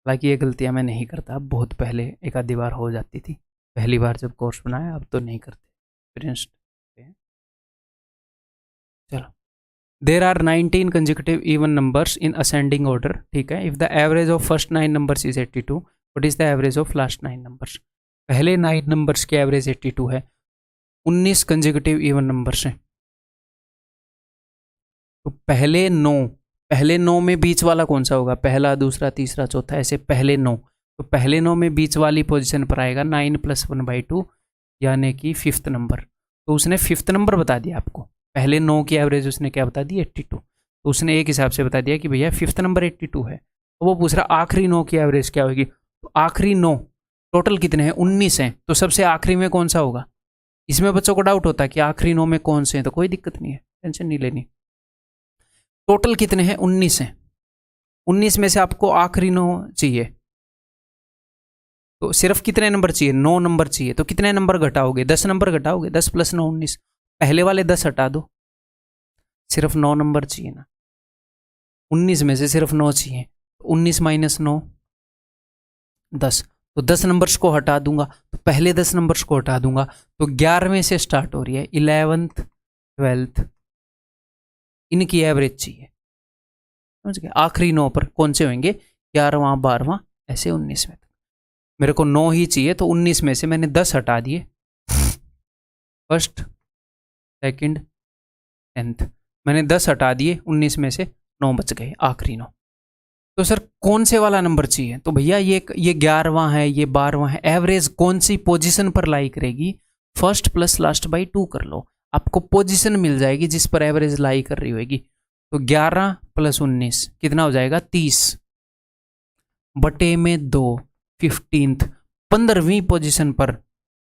हालांकि ये गलतियां मैं नहीं करता, अब बहुत पहले एक आधी बार हो जाती थी, पहली बार जब कोर्स बनाया, अब तो नहीं करते, एक्सपीरियंस्ड। चलो, there are 19 consecutive even numbers in ascending order, ठीक है। If the average of first 9 numbers is 82, what is the average of last 9 numbers. पहले 9 नंबर्स की एवरेज 82 है, 19 कंसेक्यूटिव इवन नंबर्स हैं। तो पहले 9 में बीच वाला कौन सा होगा? पहला, दूसरा, तीसरा, चौथा, ऐसे पहले 9। तो पहले 9 में बीच वाली पोजीशन पर आएगा 9 + 1/2 यानी कि 5th नंबर। तो उसने 5th नंबर बता दिया आपको। पहले 9 की एवरेज उसने क्या बता दी? 82। तो उसने एक हिसाब से बता दिया कि भैया 5th नंबर 82 है। तो वो पूछ रहा आखिरी 9 की एवरेज क्या होगी? तो आखिरी 9 टोटल कितने हैं? 19 हैं। तो सबसे आखिरी में कौन सा होगा? इसमें बच्चों को डाउट होता है कि आखिरी 9 में कौन से हैं, तो कोई दिक्कत नहीं है, टेंशन नहीं लेनी। टोटल कितने हैं? 19 हैं। 19 में से आपको आखिरी 9 चाहिए, तो सिर्फ कितने नंबर चाहिए? 9 नंबर चाहिए। तो कितने नंबर घटाओगे? 10 नंबर घटाओगे। 10 + 9 19। पहले वाले 10 हटा दो, सिर्फ 9 नंबर चाहिए ना। 19 में से सिर्फ 9 चाहिए। 19 - 9 10। तो 10 नंबर्स को हटा दूंगा, तो पहले 10 नंबर्स को हटा दूंगा, तो 11वें से स्टार्ट हो रही है। 11th 12th इनकी एवरेज चाहिए, समझ गए? आखिरी 9 पर कौन से होंगे? 11वां 12वां ऐसे 19वें तक। मेरे को 9 ही चाहिए, तो 19 में से मैंने 10 हटा दिए। फर्स्ट, सेकंड, 10th मैंने 10 हटा दिए, 19 में से 9 बच गए, आखिरी 9। तो सर कौन से वाला नंबर चाहिए? तो भैया ये 11वां है, ये 12वां है। एवरेज कौन सी पोजीशन पर लाई करेगी? फर्स्ट प्लस लास्ट बाई 2 कर लो, आपको पोजीशन मिल जाएगी जिस पर एवरेज लाई कर रही होगी। तो 11 + 19 कितना हो जाएगा? 30 बटे में 2 15th 15वीं पोजीशन पर,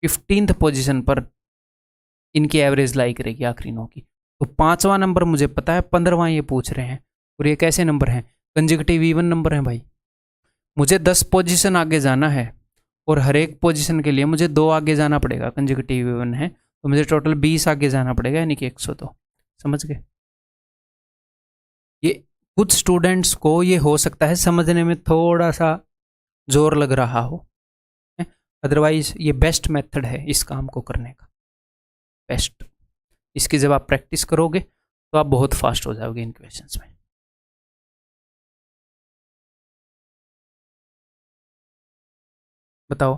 15th पोजीशन पर इनकी एवरेज लाई करेगी आखिरी 9 की। तो 5वां नंबर मुझे पता है, 15वां ये पूछ रहे हैं। और ये कैसे नंबर हैं? कंसेक्यूटिव इवन नंबर हैं भाई। मुझे 10 पोजीशन आगे जाना है और हर एक पोजीशन के लिए मुझे 2 आगे जाना पड़ेगा। कंसेक्यूटिव इवन है तो मुझे टोटल 20 आगे जाना पड़ेगा, यानी कि 102। समझ गए? ये कुछ स्टूडेंट्स को ये हो सकता है समझने में थोड़ा सा जोर लग रहा हो, अदरवाइज ये बेस्ट मेथड है इस काम को करने का, बेस्ट। इसकी जब आप प्रैक्टिस करोगे तो आप बहुत फास्ट हो जाओगे इन क्वेश्चंस में। बताओ।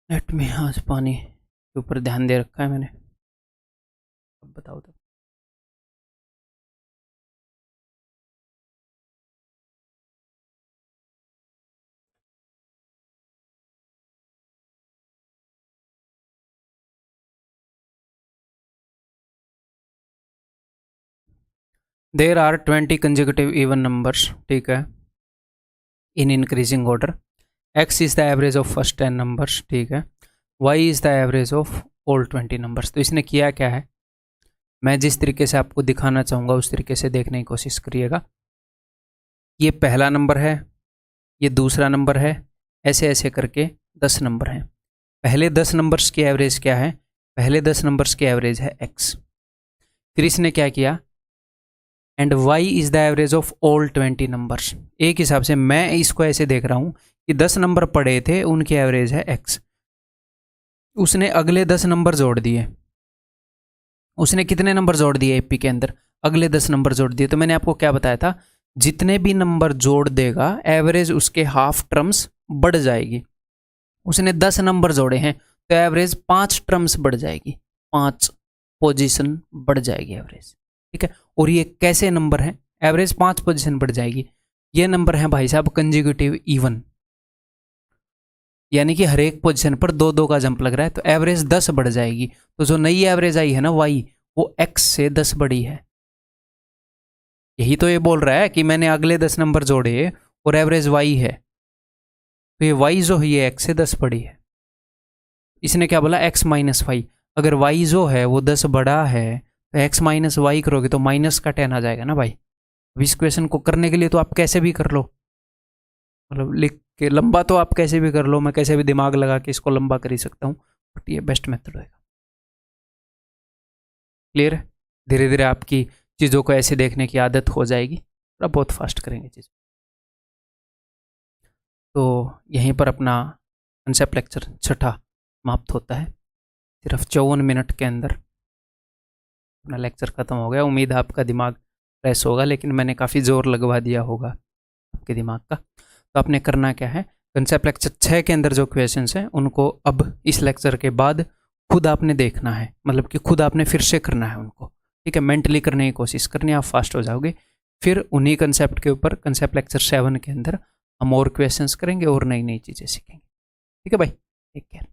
नेट में आज पानी के ऊपर ध्यान दे रखा है मैंने। अब बताओ तो। There are 20 consecutive even numbers, ठीक है, in increasing order. x is the average of first 10 numbers, ठीक है। y is the average of all 20 numbers. तो इसने किया क्या है, मैं जिस तरीके से आपको दिखाना चाहूँगा उस तरीके से देखने की कोशिश करिएगा। ये पहला नंबर है, ये दूसरा नंबर है, ऐसे ऐसे करके 10 नंबर हैं। पहले 10 नंबर्स की एवरेज क्या है? पहले 10 नंबर्स की एवरेज है x। फिर इसने क्या किया, and y is the average of all 20 numbers. एक हिसाब से मैं इसको ऐसे देख रहा हूं कि 10 नंबर पड़े थे, उनकी एवरेज है x। उसने अगले 10 नंबर जोड़ दिए। उसने कितने नंबर जोड़ दिए एपी के अंदर? अगले 10 नंबर जोड़ दिए। तो मैंने आपको क्या बताया था, जितने भी नंबर जोड़ देगा एवरेज उसके हाफ टर्म्स बढ़ जाएगी। उसने 10 नंबर जोड़े हैं तो एवरेज 5 टर्म्स बढ़ जाएगी, 5 पोजीशन बढ़ जाएगी एवरेज, ठीक है। और ये कैसे नंबर है? एवरेज 5 पोजीशन बढ़ जाएगी। ये नंबर है भाई साहब कंसेक्यूटिव इवन, यानी कि हर एक पोजीशन पर 2-2 का जंप लग रहा है, तो एवरेज 10 बढ़ जाएगी। तो जो नई एवरेज आई है ना y, वो x से 10 बड़ी है। यही तो ये बोल रहा है कि मैंने अगले 10 नंबर जोड़े और एवरेज y है, तो ये y जो है ये x से 10 बड़ी है। इसने क्या बोला, x - y। अगर y जो है वो 10 बड़ा है तो x - y करोगे तो माइनस का 10 आ जाएगा ना भाई। अब इस क्वेश्चन को करने के लिए तो आप कैसे भी कर लो, मतलब लिख के लंबा तो आप कैसे भी कर लो, मैं कैसे भी दिमाग लगा के इसको लंबा कर ही सकता हूँ, बट ये बेस्ट मेथड रहेगा। क्लियर है? धीरे धीरे आपकी चीज़ों को ऐसे देखने की आदत हो जाएगी, थोड़ा बहुत फास्ट करेंगे चीज़। तो यहीं पर अपना कंसेप्ट लेक्चर छठा समाप्त होता है। सिर्फ 54 मिनट के अंदर अपना लेक्चर ख़त्म हो गया। उम्मीद है आपका दिमाग फ्रेश होगा, लेकिन मैंने काफ़ी ज़ोर लगवा दिया होगा आपके दिमाग का। तो आपने करना क्या है, कंसेप्ट लेक्चर 6 के अंदर जो क्वेश्चंस हैं उनको अब इस लेक्चर के बाद खुद आपने देखना है, मतलब कि खुद आपने फिर से करना है उनको, ठीक है, मेंटली करने की कोशिश करनी है, आप फास्ट हो जाओगे। फिर उन्हीं कंसेप्ट के ऊपर कंसेप्ट लेक्चर 7 के अंदर हम और क्वेश्चंस करेंगे और नई नई चीज़ें सीखेंगे। ठीक है भाई, टेक केयर।